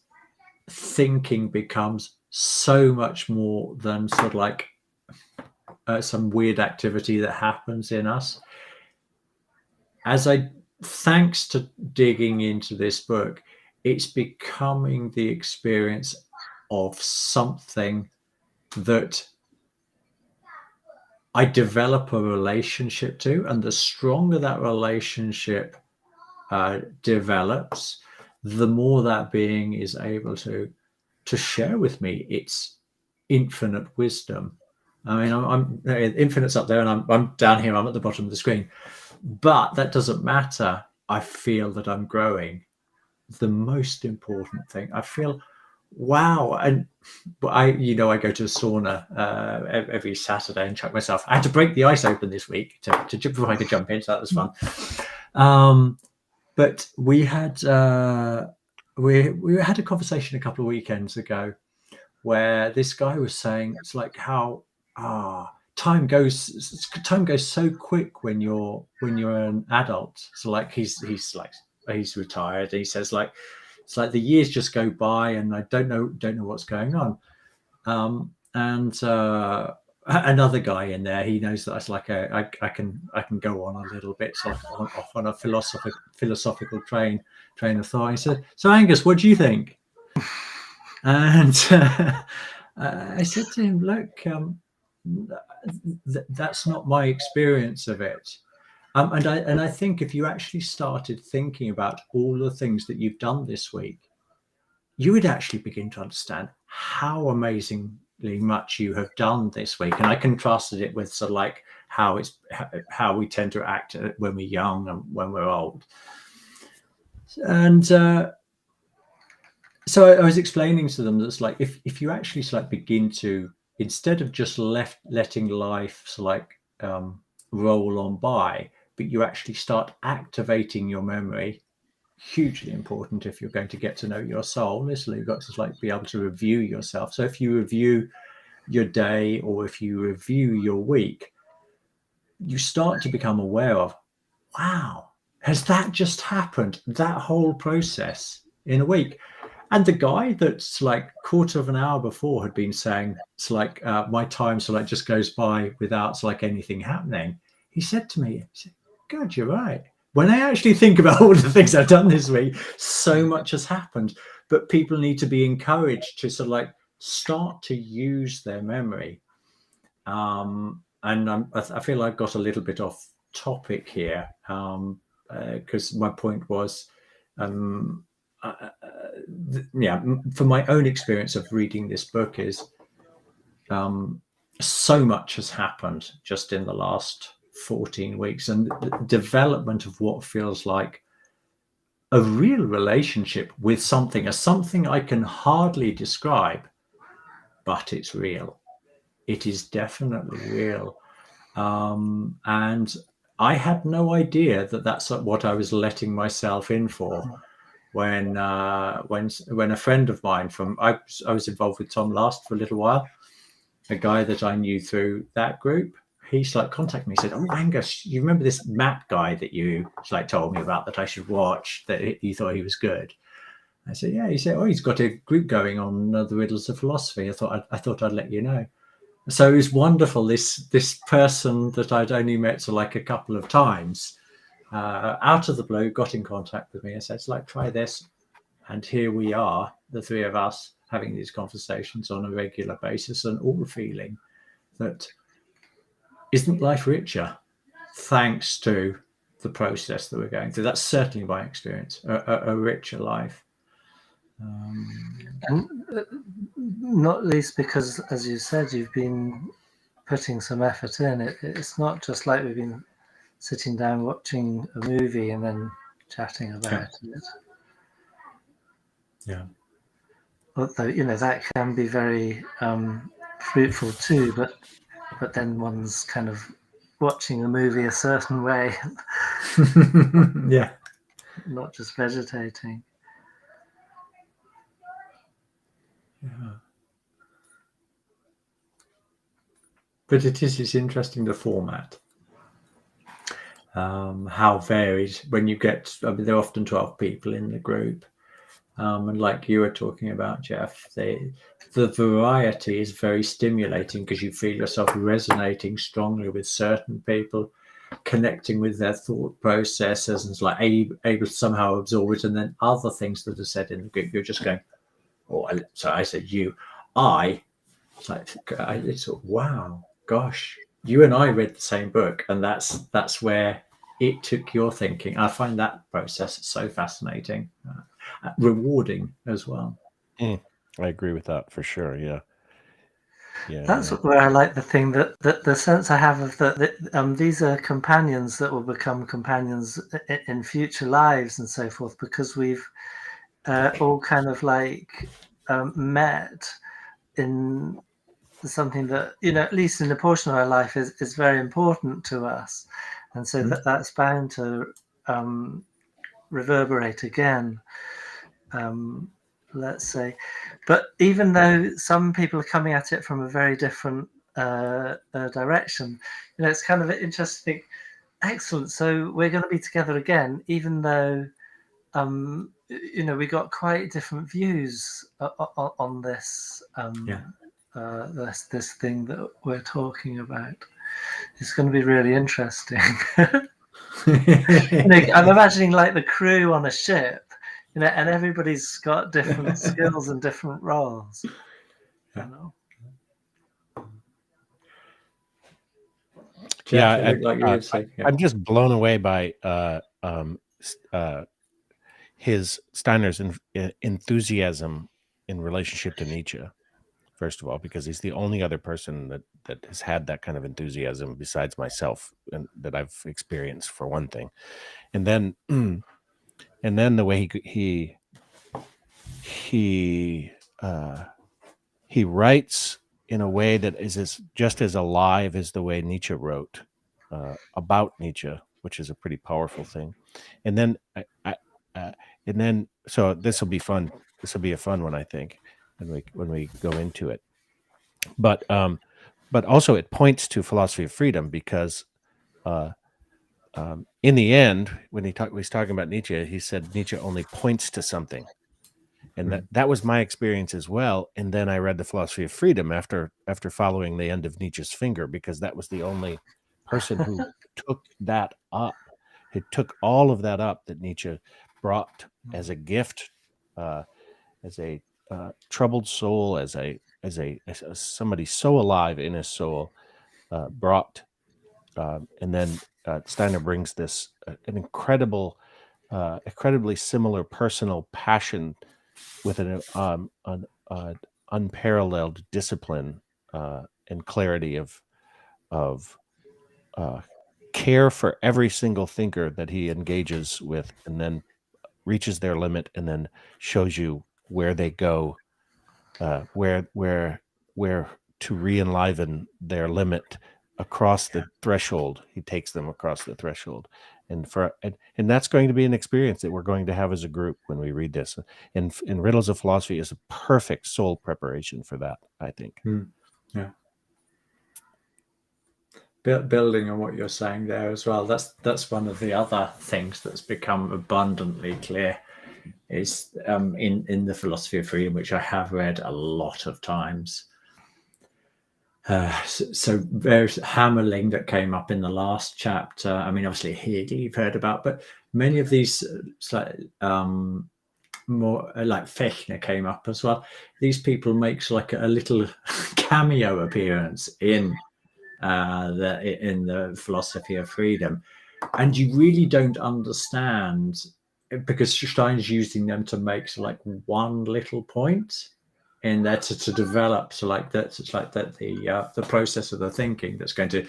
Speaker 2: thinking becomes so much more than sort of some weird activity that happens in us. Thanks to digging into this book, it's becoming the experience of something that I develop a relationship to, and the stronger that relationship develops, the more that being is able to share with me its infinite wisdom. I mean, I'm infinite's up there, and I'm down here. I'm at the bottom of the screen, but that doesn't matter. I feel that I'm growing. The most important thing, I feel, wow. And I go to a sauna every Saturday and chuck myself. I had to break the ice open this week before I could jump in, so that was fun. But we had we had a conversation a couple of weekends ago where this guy was saying it's like how time goes so quick when you're an adult. So like he's retired, and he says it's like the years just go by and I don't know what's going on. And another guy in there, he knows that it's like I can go on a little bit, sort of off on a philosophical train of thought. He said, "So Angus, what do you think?" And I said to him, look, that's not my experience of it. And I think if you actually started thinking about all the things that you've done this week, you would actually begin to understand how amazingly much you have done this week. And I contrasted it with sort of like how we tend to act when we're young and when we're old. And so I was explaining to them that it's like if you actually sort of begin to, instead of just letting life sort of like roll on by, but you actually start activating your memory. Hugely important if you're going to get to know your soul. Literally, you've got to like be able to review yourself. So if you review your day or if you review your week, you start to become aware of, wow, has that just happened? That whole process in a week. And the guy that's like quarter of an hour before had been saying, it's like my time so like just goes by without like anything happening. He said to me, God, you're right. When I actually think about all the things I've done this week, so much has happened, but people need to be encouraged to sort of like start to use their memory. And I feel I've got a little bit off topic here because my point was, for my own experience of reading this book is so much has happened just in the last 14 weeks, and the development of what feels like a real relationship with something I can hardly describe, but it's real. It is definitely real. And I had no idea that that's what I was letting myself in for. When a friend of mine I was involved with Tom Last for a little while, a guy that I knew through that group, he's like contacted me, said, "Oh, Angus, you remember this Matt guy that you like told me about that I should watch, that you thought he was good?" I said, "Yeah." He said, "Oh, he's got a group going on the Riddles of Philosophy. I thought I'd let you know." So it was wonderful. This person that I'd only met so like a couple of times, out of the blue, got in contact with me and said, "It's like, try this." And here we are, the three of us, having these conversations on a regular basis and all feeling that isn't life richer thanks to the process that we're going through. That's certainly my experience, a richer life.
Speaker 3: And not least because, as you said, you've been putting some effort in. It's not just like we've been sitting down watching a movie and then chatting about it.
Speaker 2: Yeah.
Speaker 3: Although, that can be very fruitful too, but then one's kind of watching a movie a certain way.
Speaker 2: Yeah.
Speaker 3: Not just vegetating.
Speaker 2: Yeah. But it's interesting, the format. How varied when you get, there are often 12 people in the group. And like you were talking about, Jeff, the variety is very stimulating because you feel yourself resonating strongly with certain people, connecting with their thought processes, and it's like able to somehow absorb it. And then other things that are said in the group, you're just going, "Oh," so I said you, it's like, it's wow, gosh, you and I read the same book, and that's where it took your thinking. I find that process so fascinating. Rewarding as well.
Speaker 1: I agree with that for sure. Yeah.
Speaker 3: That's where I like the thing that the sense I have of that these are companions that will become companions in future lives and so forth, because we've all kind of like met in something that, at least in a portion of our life is very important to us, and so that's bound to reverberate again, let's say. But even though some people are coming at it from a very different direction, it's kind of interesting. Excellent. So we're going to be together again, even though we got quite different views on this this thing that we're talking about. It's going to be really interesting. I'm imagining like the crew on a ship, and everybody's got different skills and different roles.
Speaker 2: Yeah.
Speaker 3: You know?
Speaker 2: Jeff,
Speaker 1: Yeah,
Speaker 2: it looked like you would say,
Speaker 1: I'm just blown away by his Steiner's enthusiasm in relationship to Nietzsche. First of all, because he's the only other person that has had that kind of enthusiasm besides myself, and that I've experienced, for one thing. And then the way he writes in a way that is just as alive as the way Nietzsche wrote about Nietzsche, which is a pretty powerful thing. And then so this will be fun. This will be a fun one, I think, when we go into it. But also it points to philosophy of freedom, because in the end, when he was talking about Nietzsche, he said Nietzsche only points to something. And that was my experience as well. And then I read the Philosophy of Freedom after following the end of Nietzsche's finger, because that was the only person who took that up. He took all of that up that Nietzsche brought as a gift, as a troubled soul, as somebody so alive in his soul, brought. And then Steiner brings this an incredibly similar personal passion with an unparalleled discipline and clarity of care for every single thinker that he engages with, and then reaches their limit, and then shows you where they go, where to re-enliven their limit across the threshold. He takes them across the threshold, and that's going to be an experience that we're going to have as a group when we read this. And Riddles of Philosophy is a perfect soul preparation for that, I think.
Speaker 2: Yeah. Building on what you're saying there as well, that's one of the other things that's become abundantly clear is in the Philosophy of Freedom, which I have read a lot of times. So there's Hammerling that came up in the last chapter. I mean, obviously Hegel you've heard about, but many of these more like Fechner came up as well. These people makes like a little cameo appearance in the Philosophy of Freedom, and you really don't understand, because Stein's using them to make like one little point in there to develop, so like that's the process of the thinking that's going to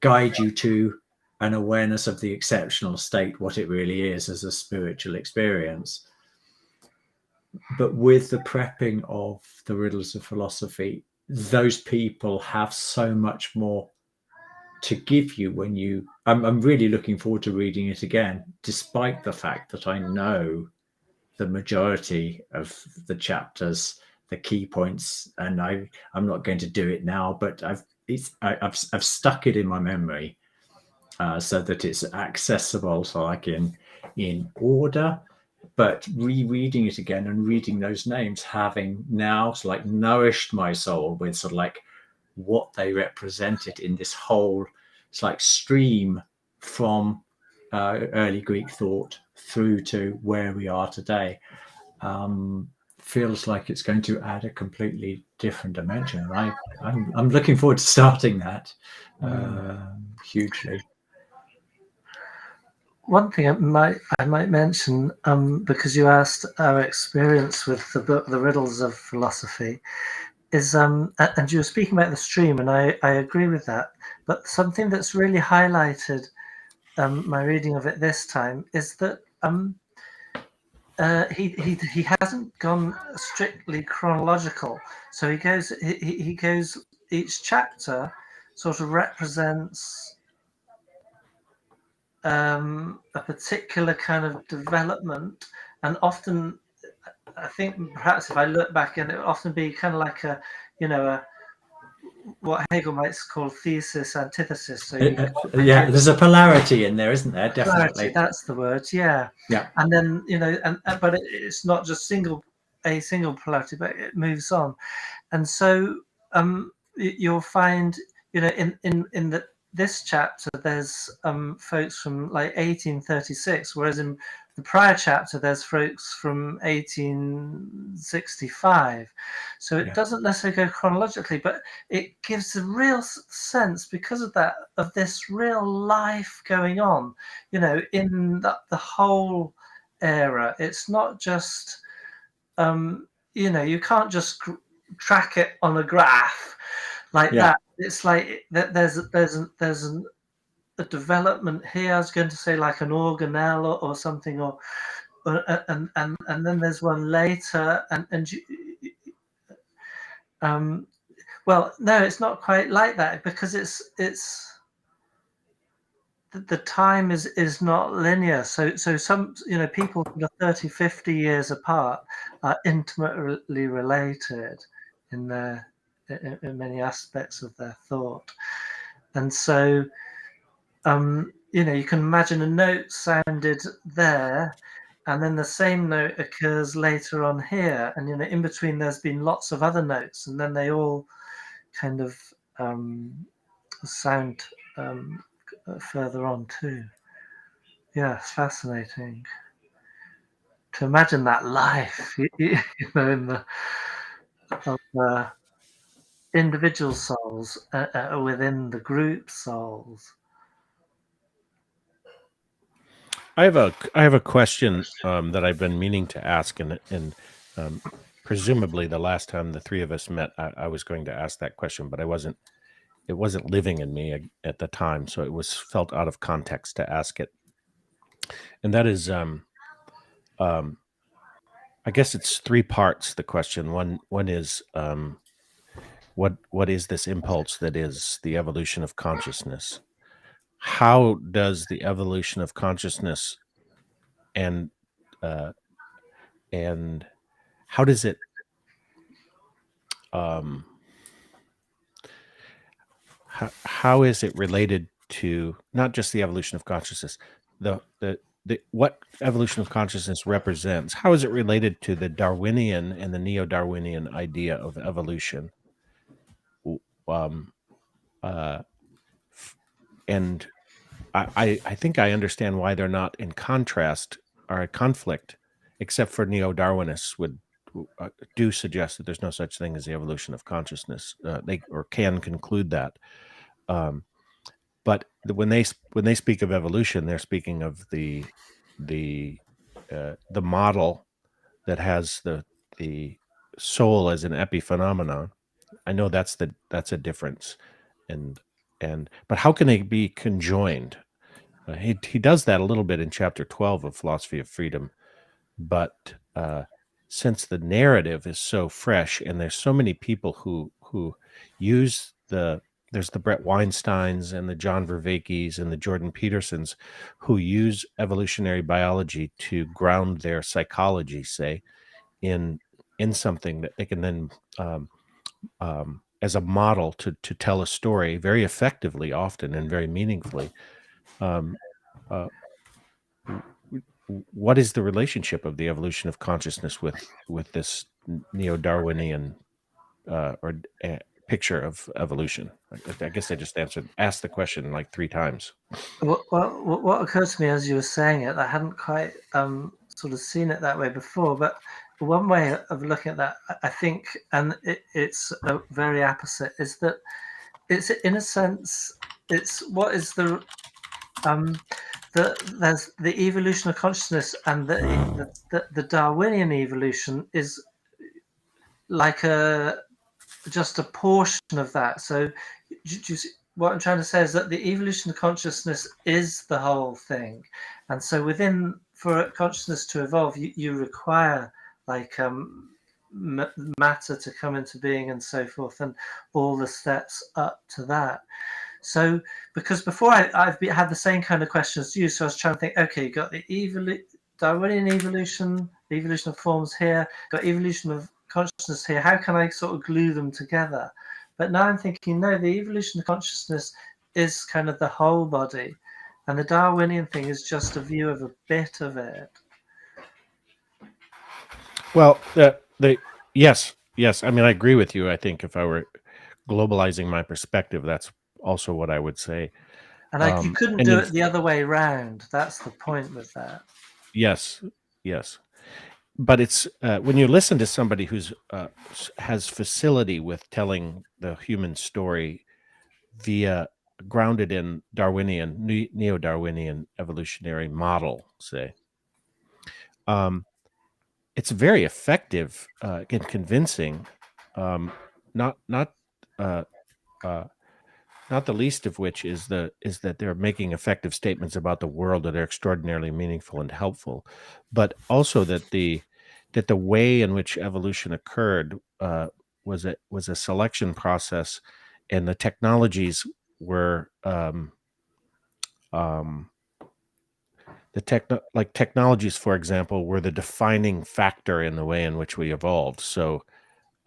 Speaker 2: guide you to an awareness of the exceptional state, what it really is as a spiritual experience. But with the prepping of the Riddles of Philosophy, those people have so much more to give you when you. I'm really looking forward to reading it again, despite the fact that I know the majority of the chapters, the key points, and I'm not going to do it now, but I've stuck it in my memory so that it's accessible, so like in order. But rereading it again and reading those names, having now like nourished my soul with sort of like what they represented in this whole, it's like stream from early Greek thought through to where we are today, feels like it's going to add a completely different dimension. And I'm looking forward to starting that hugely.
Speaker 3: One thing I might mention, because you asked our experience with the book, The Riddles of Philosophy, is and you were speaking about the stream, and I agree with that. But something that's really highlighted my reading of it this time is that he hasn't gone strictly chronological. So he goes each chapter sort of represents a particular kind of development, and often I think perhaps if I look back, and it would often be kind of like a what Hegel might call thesis antithesis. So
Speaker 2: there's a polarity in there, isn't there? Definitely,
Speaker 3: polarity, that's the word. Yeah. And then but it's not just a single polarity, but it moves on, and so you'll find in this chapter there's folks from like 1836, whereas in the prior chapter, there's folks from 1865. So it doesn't necessarily go chronologically, but it gives a real sense, because of that, of this real life going on, in the whole era. It's not just, you can't just track it on a graph like that. It's like there's a development here. I was going to say like an organelle or something, and then there's one later, well, no, it's not quite like that, because it's the time is not linear. So some people that are 30, 50 years apart are intimately related in many aspects of their thought, and so you can imagine a note sounded there, and then the same note occurs later on here, and in between there's been lots of other notes, and then they all kind of sound further on too. Yeah, it's fascinating to imagine that life, in the of individual souls within the group souls.
Speaker 1: I have a question that I've been meaning to ask, and presumably the last time the three of us met, I was going to ask that question, but it wasn't living in me at the time, so it was felt out of context to ask it. And that is, I guess it's three parts. The question one is, what is this impulse that is the evolution of consciousness? How does the evolution of consciousness and how does it how is it related to not just the evolution of consciousness, the what evolution of consciousness represents? How is it related to the Darwinian and the neo-Darwinian idea of evolution? And I think I understand why they're not in contrast or a conflict, except for neo-Darwinists do suggest that there's no such thing as the evolution of consciousness. They can conclude that. But when they speak of evolution, they're speaking of the model that has the soul as an epiphenomenon. I know that's a difference, but how can they be conjoined? He does that a little bit in chapter 12 of Philosophy of Freedom, but since the narrative is so fresh and there's so many people who use there's the Brett Weinsteins and the John Vervaekes and the Jordan Petersons who use evolutionary biology to ground their psychology, say, in something that they can then as a model to tell a story very effectively, often, and very meaningfully. What is the relationship of the evolution of consciousness with this neo-Darwinian picture of evolution? I guess I just asked the question like three times.
Speaker 3: Well, what occurred to me as you were saying it, I hadn't quite sort of seen it that way before, but one way of looking at that, I think, and it's very apposite, is that it's, in a sense, it's what is there's the evolution of consciousness, and the Darwinian evolution is like just a portion of that. So what I'm trying to say is that the evolution of consciousness is the whole thing, and so for consciousness to evolve, you require like matter to come into being and so forth, and all the steps up to that. So because before I've had the same kind of questions as you, so I was trying to think, okay, you got the Darwinian evolution, the evolution of forms here, got evolution of consciousness here. How can I sort of glue them together? But now I'm thinking, no, the evolution of consciousness is kind of the whole body, and the Darwinian thing is just a view of a bit of it.
Speaker 1: Well, yes. I mean, I agree with you. I think if I were globalizing my perspective, that's also what I would say.
Speaker 3: And you couldn't do it the other way around. That's the point with that.
Speaker 1: Yes, yes. But it's when you listen to somebody who's has facility with telling the human story via grounded in Darwinian, neo-Darwinian evolutionary model, say, it's very effective and convincing. Not not uh, uh, not the least of which is that they're making effective statements about the world that are extraordinarily meaningful and helpful, but also that the way in which evolution occurred was a selection process, and the technologies were um, technologies, for example, were the defining factor in the way in which we evolved.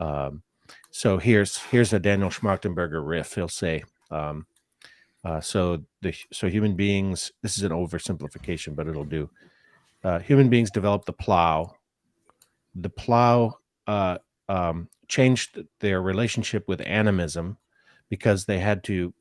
Speaker 1: Um, so here's a Daniel Schmachtenberger riff. He'll say. So human beings. This is an oversimplification, but it'll do. Human beings developed the plow. The plow changed their relationship with animism because they had to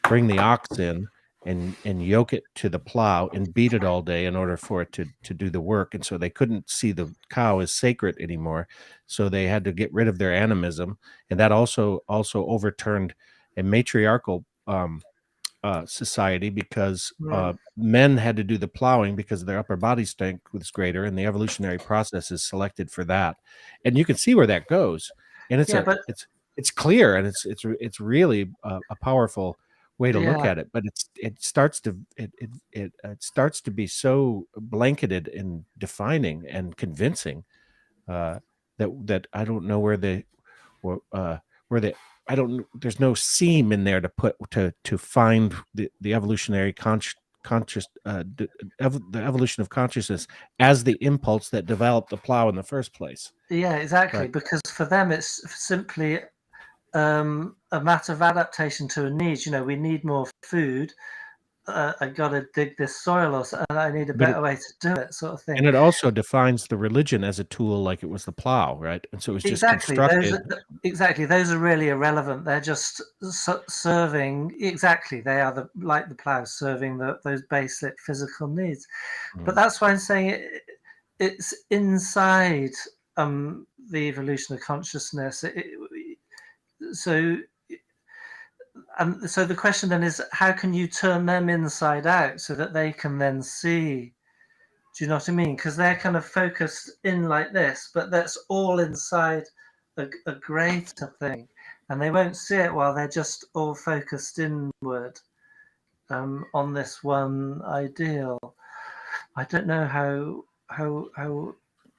Speaker 1: bring the ox in and yoke it to the plow and beat it all day in order for it to do the work. And so they couldn't see the cow as sacred anymore. So they had to get rid of their animism, and that also overturned a matriarchal society because men had to do the plowing because their upper body strength was greater, and the evolutionary process is selected for that. And you can see where that goes, and it's clear, and it's really a powerful way to look
Speaker 3: Yeah,
Speaker 1: at it. But it starts to be so blanketed and defining and convincing that I don't know where the where the I don't there's no seam in there to put to find the evolutionary the evolution of consciousness as the impulse that developed the plow in the first place.
Speaker 3: yeah, exactly.
Speaker 1: But
Speaker 3: Because for them, it's simply a matter of adaptation to a need. We need more food. I got to dig this soil, and I need a
Speaker 1: but
Speaker 3: better way to do it, sort of thing.
Speaker 1: and it also defines the religion as a tool, like it was the plow, right? And so it was just
Speaker 3: Exactly.
Speaker 1: constructed.
Speaker 3: Those are really irrelevant. They're just serving. Exactly. They are like the plow, serving those basic physical needs. But that's why I'm saying it's inside the evolution of consciousness. So so the question then is, how can you turn them inside out so that they can then see? Do you know what I mean? Because they're kind of focused in like this, but that's all inside a greater thing, and they won't see it while they're just all focused inward on this one ideal. I don't know how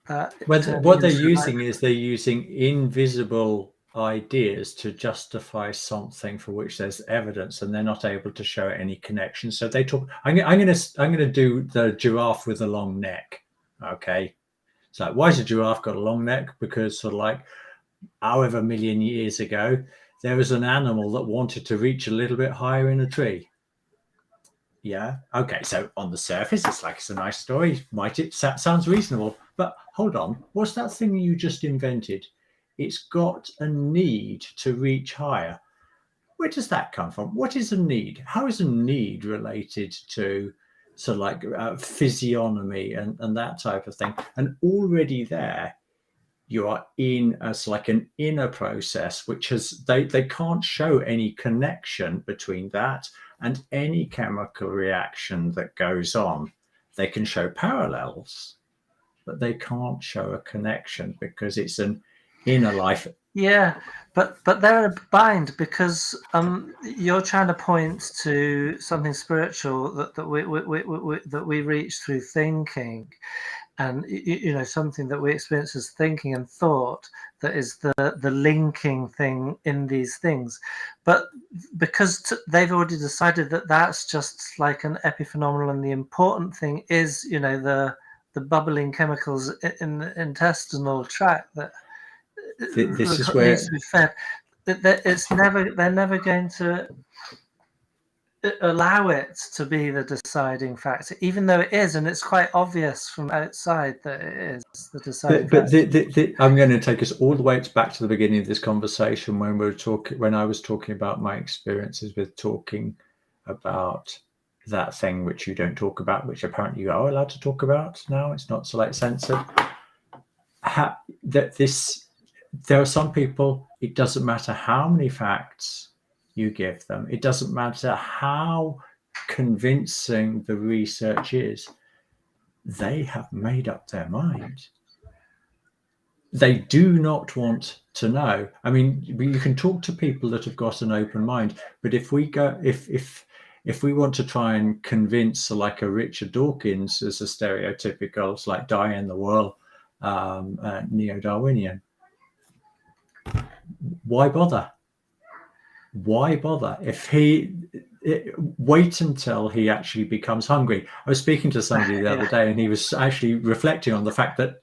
Speaker 3: that.
Speaker 2: What they're using is they're using invisible ideas to justify something for which there's evidence, and they're not able to show any connection. So they talk. I'm going to do the giraffe with a long neck. Okay, so why has a giraffe got a long neck? Because sort of like however million years ago, there was an animal that wanted to reach a little bit higher in a tree. Yeah. Okay. So on the surface, it's a nice story. Sounds reasonable, but hold on. What's that thing you just invented? It's got a need to reach higher. Where does that come from? What is a need? How is a need related to sort of like physiognomy and that type of thing? And already there, you are in as like an inner process, which has they can't show any connection between that and any chemical reaction that goes on. They can show parallels, but they can't show a connection because it's an inner life.
Speaker 3: Yeah, but they're a bind because you're trying to point to something spiritual that we reach through thinking, and something that we experience as thinking and thought, that is the linking thing in these things. But because they've already decided that that's just like an epiphenomenal, and the important thing is the bubbling chemicals in the intestinal tract that
Speaker 2: This is where
Speaker 3: needs to be fed. They're never going to allow it to be the deciding factor, even though it is, and it's quite obvious from outside that it is the deciding factor.
Speaker 2: I'm going to take us all the way back to the beginning of this conversation when I was talking about my experiences with talking about that thing which you don't talk about, which apparently you are allowed to talk about now. It's not so like censored. There are some people, it doesn't matter how many facts you give them, it doesn't matter how convincing the research is, they have made up their mind. They do not want to know. I mean, you can talk to people that have got an open mind, but if we want to try and convince like a Richard Dawkins as a stereotypical, it's like die in the world, neo-Darwinian, why bother? Why bother? Wait until he actually becomes hungry. I was speaking to somebody the other day, and he was actually reflecting on the fact that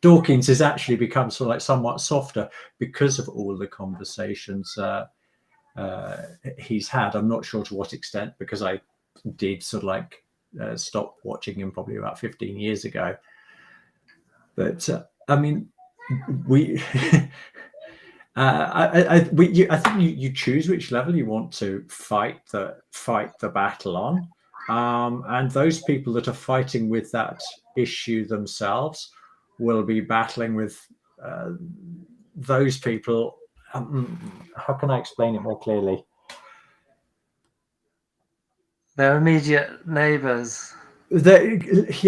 Speaker 2: Dawkins has actually become sort of like somewhat softer because of all the conversations he's had. I'm not sure to what extent, because I did sort of like stop watching him probably about 15 years ago. But I mean, we. I think you choose which level you want to fight the battle on, and those people that are fighting with that issue themselves will be battling with those people. How can I explain it more clearly?
Speaker 3: Their immediate neighbours.
Speaker 2: If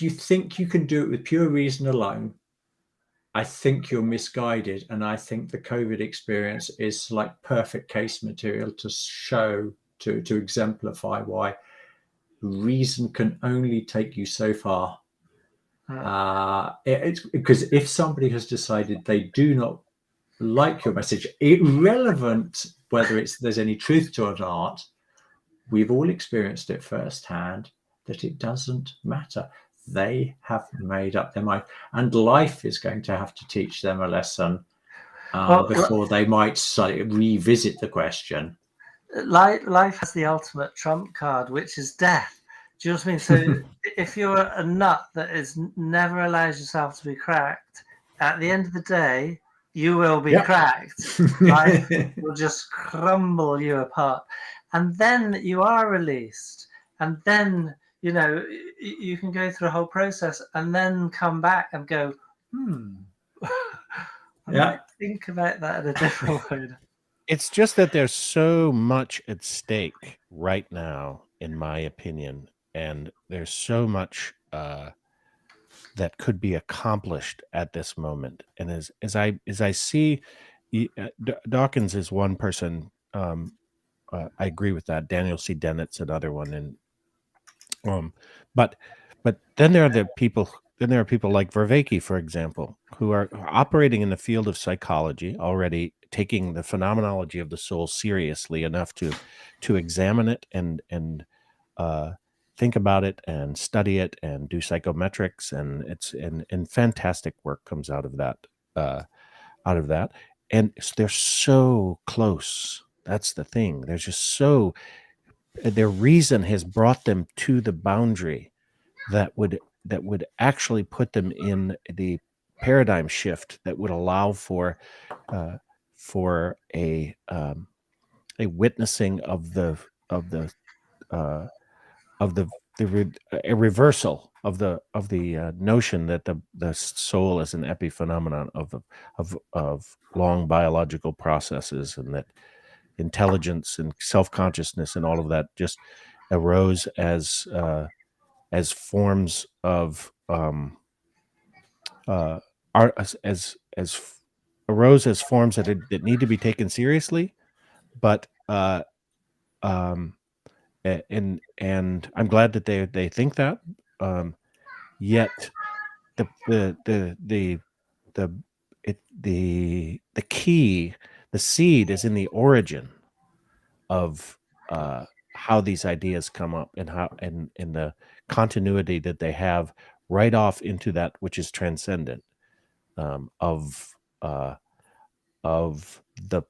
Speaker 2: you think you can do it with pure reason alone, I think you're misguided, and I think the COVID experience is like perfect case material to show, to exemplify why reason can only take you so far. It's because if somebody has decided they do not like your message, irrelevant whether there's any truth to it or not, we've all experienced it firsthand that it doesn't matter. They have made up their mind, and life is going to have to teach them a lesson before they might revisit the question.
Speaker 3: Life has the ultimate trump card, which is death. Do you know what I mean? So if you're a nut that is never allows yourself to be cracked, at the end of the day, you will be cracked. Life will just crumble you apart. And then you are released. And then, you know, you can go through a whole process and then come back and go, I might think about that in a different way.
Speaker 1: It's just that there's so much at stake right now, in my opinion, and there's so much that could be accomplished at this moment. And as I see, Dawkins is one person. I agree with that. Daniel C. Dennett's another one, and but then there are the people. Then there are people like Vervaeke, for example, who are operating in the field of psychology, already taking the phenomenology of the soul seriously enough to examine it and think about it and study it and do psychometrics, and fantastic work comes out of that. And they're so close. That's the thing. They're just so. Their reason has brought them to the boundary that would actually put them in the paradigm shift that would allow for a witnessing of a reversal of the notion that the soul is an epiphenomenon of long biological processes, and that intelligence and self-consciousness and all of that just arose as forms of arose as forms that need to be taken seriously, but and I'm glad that they think that. Yet the key, the seed is in the origin of how these ideas come up, and how and in the continuity that they have right off into that which is transcendent, of the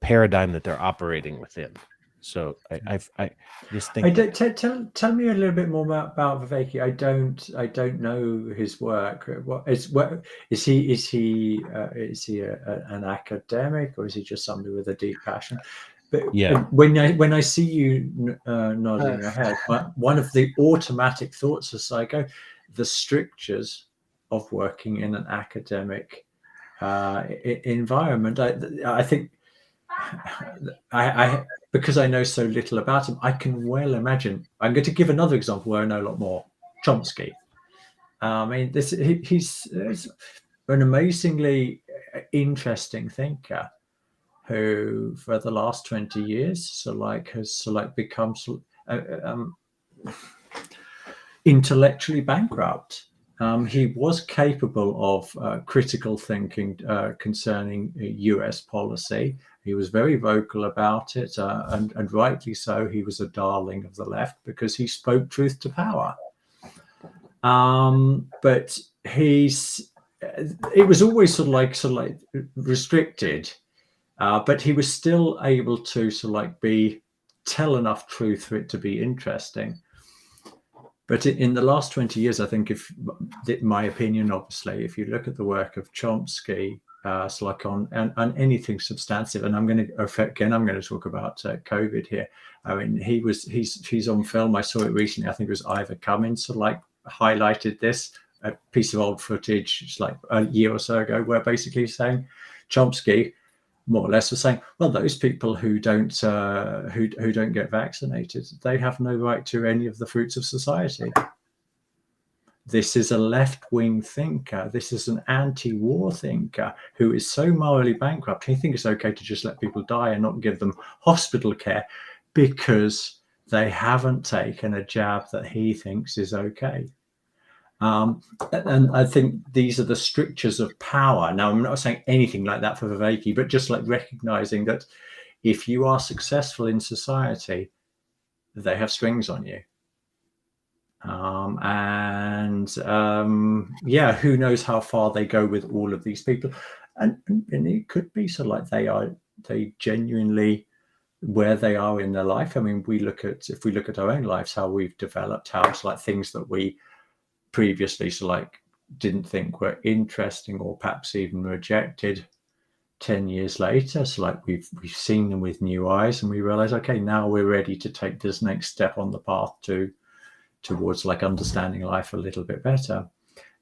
Speaker 1: paradigm that they're operating within. So I just think
Speaker 2: tell me a little bit more about Vervaeke. I don't know his work. Is he an academic, or is he just somebody with a deep passion? But
Speaker 1: Yeah.
Speaker 2: when I see you nodding your head, one of the automatic thoughts as I go, the strictures of working in an academic environment. I think I because I know so little about him, I can well imagine. I'm going to give another example where I know a lot more. Chomsky. I mean, he's an amazingly interesting thinker who, for the last 20 years, has become intellectually bankrupt. He was capable of critical thinking concerning US policy. He was very vocal about it, and rightly so. He was a darling of the left because he spoke truth to power. But it was always sort of like restricted, but he was still able to tell enough truth for it to be interesting. But in the last 20 years, I think, my opinion, obviously, if you look at the work of Chomsky, on anything substantive, and I'm going to talk about COVID here. I mean, he's on film. I saw it recently. I think it was Ivor Cummins highlighted this, a piece of old footage, just like a year or so ago, where basically saying Chomsky more or less was saying, well, those people who don't get vaccinated, they have no right to any of the fruits of society. This is a left-wing thinker. This is an anti-war thinker who is so morally bankrupt. He thinks it's okay to just let people die and not give them hospital care because they haven't taken a jab that he thinks is okay. And I think these are the strictures of power. Now, I'm not saying anything like that for Viveki, but just like recognizing that if you are successful in society, they have strings on you. Who knows how far they go with all of these people. And it could be they genuinely, where they are in their life. I mean, if we look at our own lives, how we've developed, how it's like things that we previously didn't think were interesting or perhaps even rejected 10 years later. We've seen them with new eyes and we realize, okay, now we're ready to take this next step on the path towards understanding life a little bit better.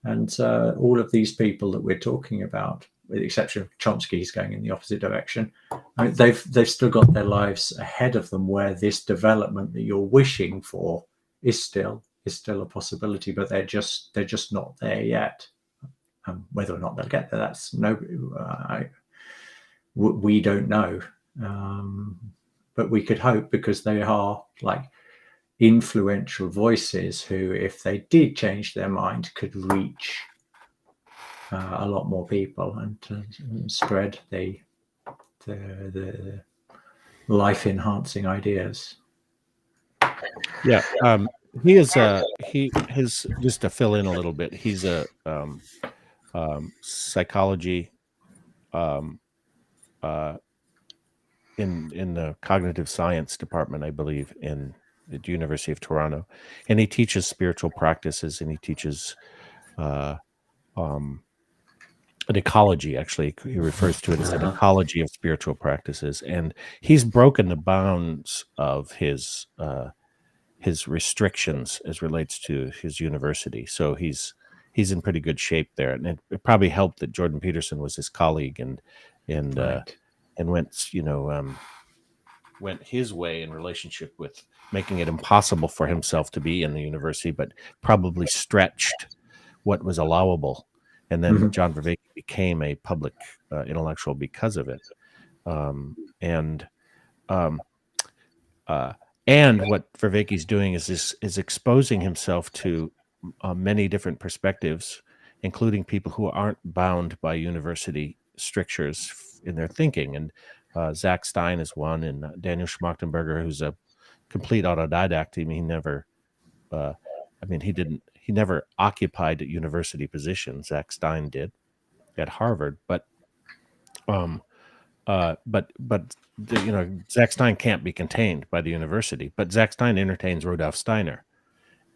Speaker 2: And all of these people that we're talking about, with the exception of Chomsky, he's going in the opposite direction. I mean, they've still got their lives ahead of them where this development that you're wishing for is still a possibility, but they're just not there yet. Whether or not they'll get there, that's we don't know. But we could hope, because they are influential voices who, if they did change their mind, could reach a lot more people and spread the life-enhancing ideas.
Speaker 1: Yeah. He is just to fill in a little bit, he's a psychology in the cognitive science department, I believe, in the University of Toronto, and he teaches spiritual practices, and he teaches an ecology. Actually, he refers to it as an ecology of spiritual practices, and he's broken the bounds of his restrictions as relates to his university. So he's in pretty good shape there, and it probably helped that Jordan Peterson was his colleague and went his way in relationship with making it impossible for himself to be in the university, but probably stretched what was allowable. And then John Vervaeke became a public intellectual because of it. And what Vervaeke's doing is exposing himself to many different perspectives, including people who aren't bound by university strictures in their thinking. And Zach Stein is one, and Daniel Schmachtenberger, who's a complete autodidact. I mean, he never occupied a university position. Zach Stein did at Harvard, but Zach Stein can't be contained by the university. But Zach Stein entertains Rudolf Steiner,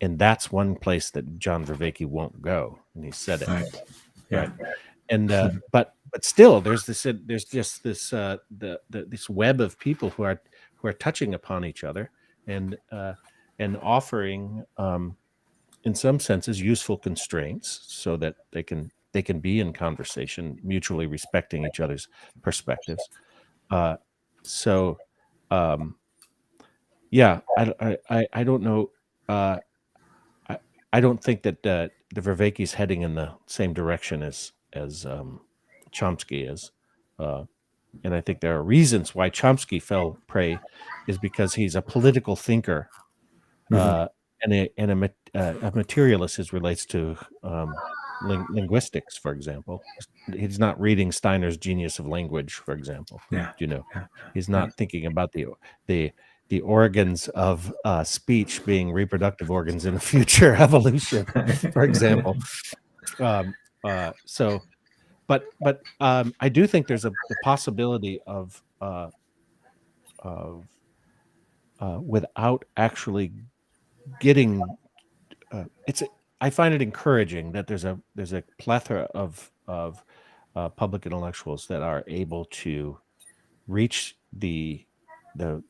Speaker 1: and that's one place that John Vervaeke won't go. And he said it.
Speaker 2: Right. Yeah.
Speaker 1: Right. And but but still, there's just this web of people who are touching upon each other and offering, in some senses, useful constraints so that they can be in conversation, mutually respecting each other's perspectives. So, um, yeah, I don't know. I I don't think that the Vervaeke's heading in the same direction as Chomsky is, uh, and I think there are reasons why Chomsky fell prey, is because he's a political thinker,
Speaker 2: Mhm.
Speaker 1: and a materialist as relates to linguistics, for example. He's not reading Steiner's Genius of Language, for example.
Speaker 2: Yeah.
Speaker 1: You know,
Speaker 2: Yeah.
Speaker 1: he's not thinking about the the organs of speech being reproductive organs in a future evolution, for example. Um, so, but I do think there's the possibility of without actually getting it's I find it encouraging that there's a plethora of public intellectuals that are able to reach the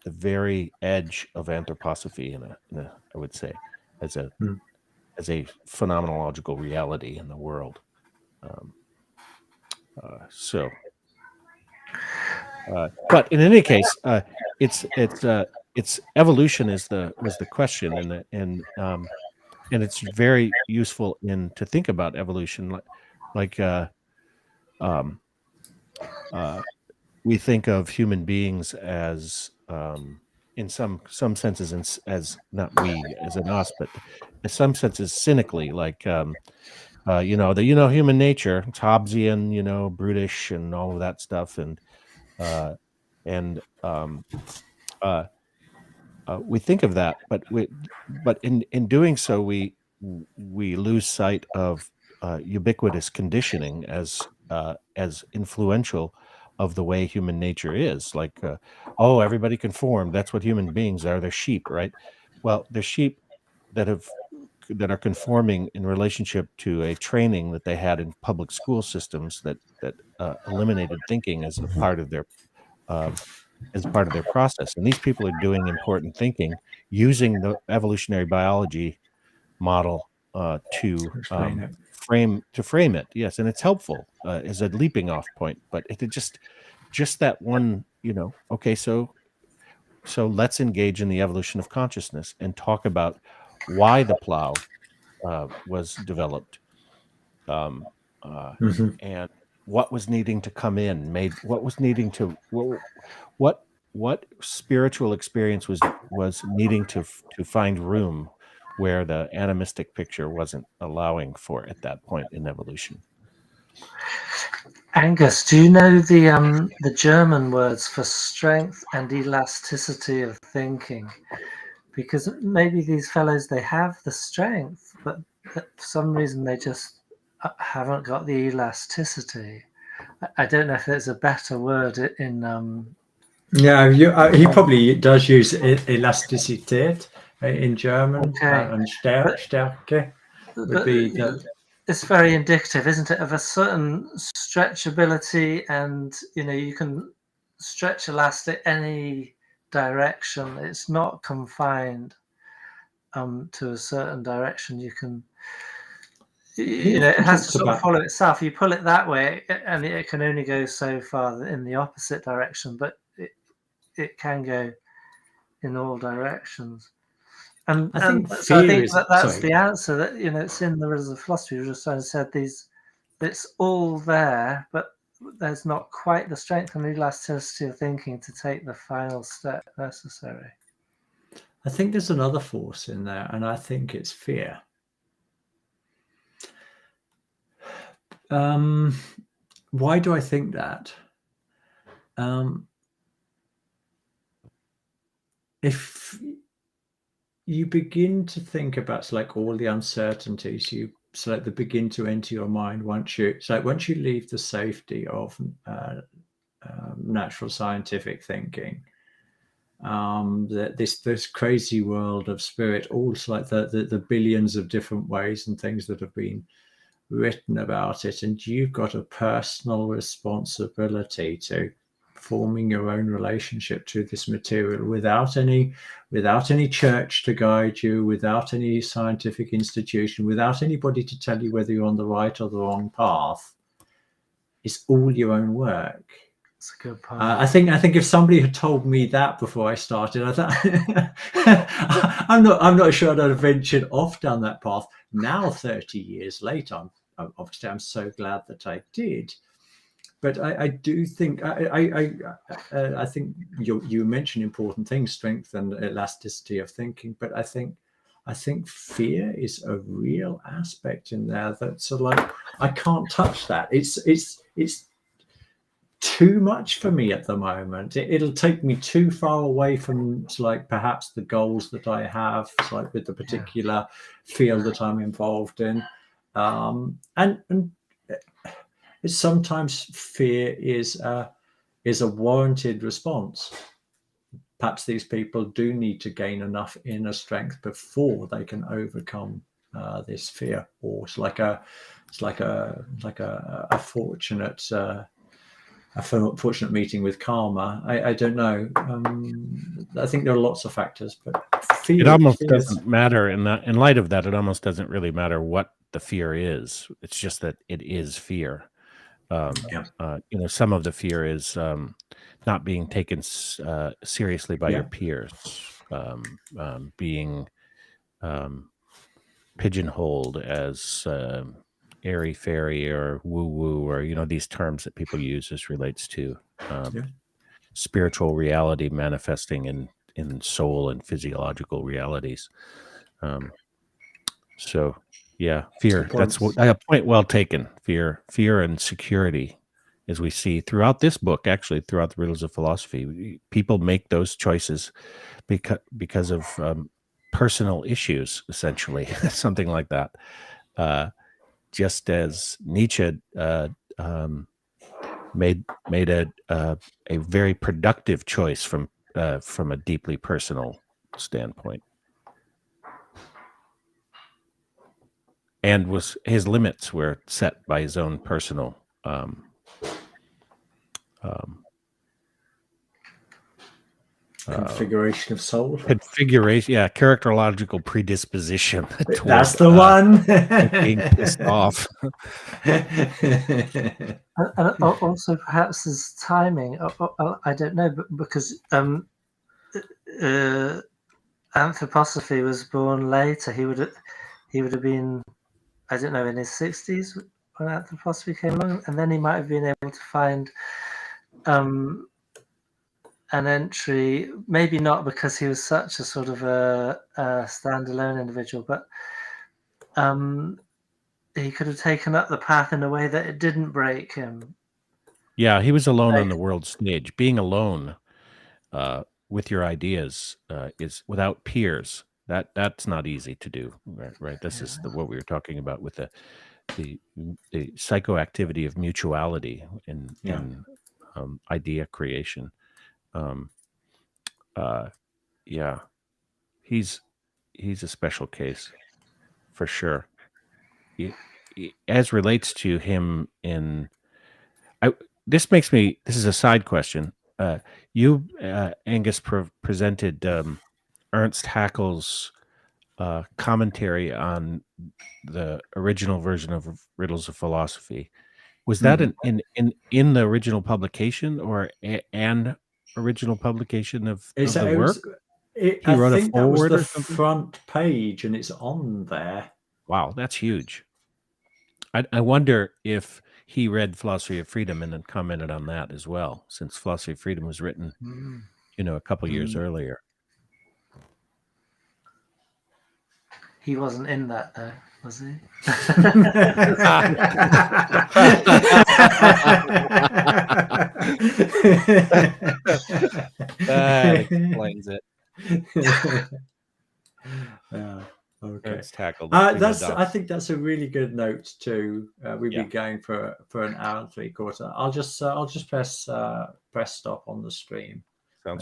Speaker 1: very edge of anthroposophy in a I would say as a
Speaker 2: Mm.
Speaker 1: as a phenomenological reality in the world. Um, so, but in any case, it's it's it's evolution is the was the question, and it's very useful in to think about evolution, like um, uh, we think of human beings as in some senses as not we as in us, but in some senses cynically, like human nature, it's Hobbesian, brutish and all of that stuff, uh, and we think of that, but in doing so, we lose sight of ubiquitous conditioning as influential of the way human nature is. Like, oh, everybody conform. That's what human beings are. They're sheep, right? Well, they're sheep that have that are conforming in relationship to a training that they had in public school systems that eliminated thinking uh, as part of their process. And these people are doing important thinking using the evolutionary biology model to
Speaker 2: Explain it.
Speaker 1: frame it. Yes, and it's helpful as a leaping off point. But it just that one, okay, so let's engage in the evolution of consciousness and talk about why the plow was developed, um, uh,
Speaker 2: Mhm.
Speaker 1: and what was needing to come in, made what was needing to what what spiritual experience was needing to find room where the animistic picture wasn't allowing for at that point in evolution.
Speaker 3: Angus, do you know the German words for strength and elasticity of thinking? Because maybe these fellows, they have the strength, but for some reason they just haven't got the elasticity. I don't know if there's a better word in
Speaker 2: Yeah, he probably does use Elastizität in German,
Speaker 3: okay,
Speaker 2: and
Speaker 3: but
Speaker 2: Stärke would
Speaker 3: but
Speaker 2: be the.
Speaker 3: it's very indicative, isn't it, of a certain stretchability, and you can stretch elastic any direction. It's not confined to a certain direction. You can,
Speaker 2: He
Speaker 3: it
Speaker 2: often
Speaker 3: has to
Speaker 2: talks
Speaker 3: sort of
Speaker 2: about.
Speaker 3: follow itself. You pull it that way, and it can only go so far in the opposite direction, but it can go in all directions. And
Speaker 2: I think
Speaker 3: so I
Speaker 2: fear
Speaker 3: think
Speaker 2: is.
Speaker 3: that's
Speaker 2: Sorry.
Speaker 3: the answer. That it's in the Riddles of Philosophy. We just said these. It's all there, but there's not quite the strength and elasticity of thinking to take the final step necessary.
Speaker 2: I think there's another force in there, and I think it's fear. Why do I think that? If you begin to think about like all the uncertainties, they begin to enter your mind once you leave the safety of natural scientific thinking. This crazy world of spirit, all like the billions of different ways and things that have been written about it, and you've got a personal responsibility to forming your own relationship to this material without any church to guide you, without any scientific institution, without anybody to tell you whether you're on the right or the wrong path. It's all your own work.
Speaker 3: That's a good point.
Speaker 2: I think if somebody had told me that before I started, I thought I'm not sure I'd have ventured off down that path. Now, 30 years later, I'm so glad that I did. But I do think I think you mentioned important things, strength and elasticity of thinking. But I think fear is a real aspect in there that's sort of like, I can't touch that. It's too much for me at the moment. It'll take me too far away from like perhaps the goals that I have, like with the particular field that I'm involved in, and sometimes fear is a warranted response. Perhaps these people do need to gain enough inner strength before they can overcome this fear, or it's like a fortunate. A fortunate meeting with karma. I don't know. I think there are lots of factors, but
Speaker 1: It almost doesn't matter in light of that. It almost doesn't really matter what the fear is. It's just that it is fear. Some of the fear is not being taken seriously by your peers, being pigeonholed as airy fairy or woo woo, or these terms that people use as relates to spiritual reality manifesting in soul and physiological realities. So yeah, fear. That's a point well taken. Fear and security, as we see throughout this book, actually throughout the Riddles of Philosophy, people make those choices because of personal issues, essentially, something like that. Just as Nietzsche made a very productive choice from a deeply personal standpoint, and his limits were set by his own personal
Speaker 2: configuration of soul.
Speaker 1: Characterological predisposition.
Speaker 2: That's the one.
Speaker 1: Being pissed off.
Speaker 3: And also perhaps his timing. I don't know, but because anthroposophy was born later, he would have been, I don't know, in his 60s when anthroposophy came along, and then he might have been able to find an entry, maybe not because he was such a sort of a standalone individual, but he could have taken up the path in a way that it didn't break him.
Speaker 1: Yeah, he was alone on the world stage. Being alone with your ideas is without peers. That's not easy to do, right? This is what we were talking about with the psychoactivity of mutuality in idea creation. He's a special case for sure. As relates to him this is a side question. You, Angus, presented Ernst Haeckel's commentary on the original version of Riddles of Philosophy. Was that in the original publication, or an original publication of the work?
Speaker 2: He wrote a foreword. That was the front page, and it's on there.
Speaker 1: Wow, that's huge. I wonder if he read Philosophy of Freedom and then commented on that as well, since Philosophy of Freedom was written, a couple years earlier.
Speaker 3: He wasn't in that, though, was he?
Speaker 1: That explains it.
Speaker 2: Okay.
Speaker 1: I
Speaker 2: think that's a really good note too. We've been going for an hour and 3/4. I'll just press stop on the stream.
Speaker 1: Sounds good.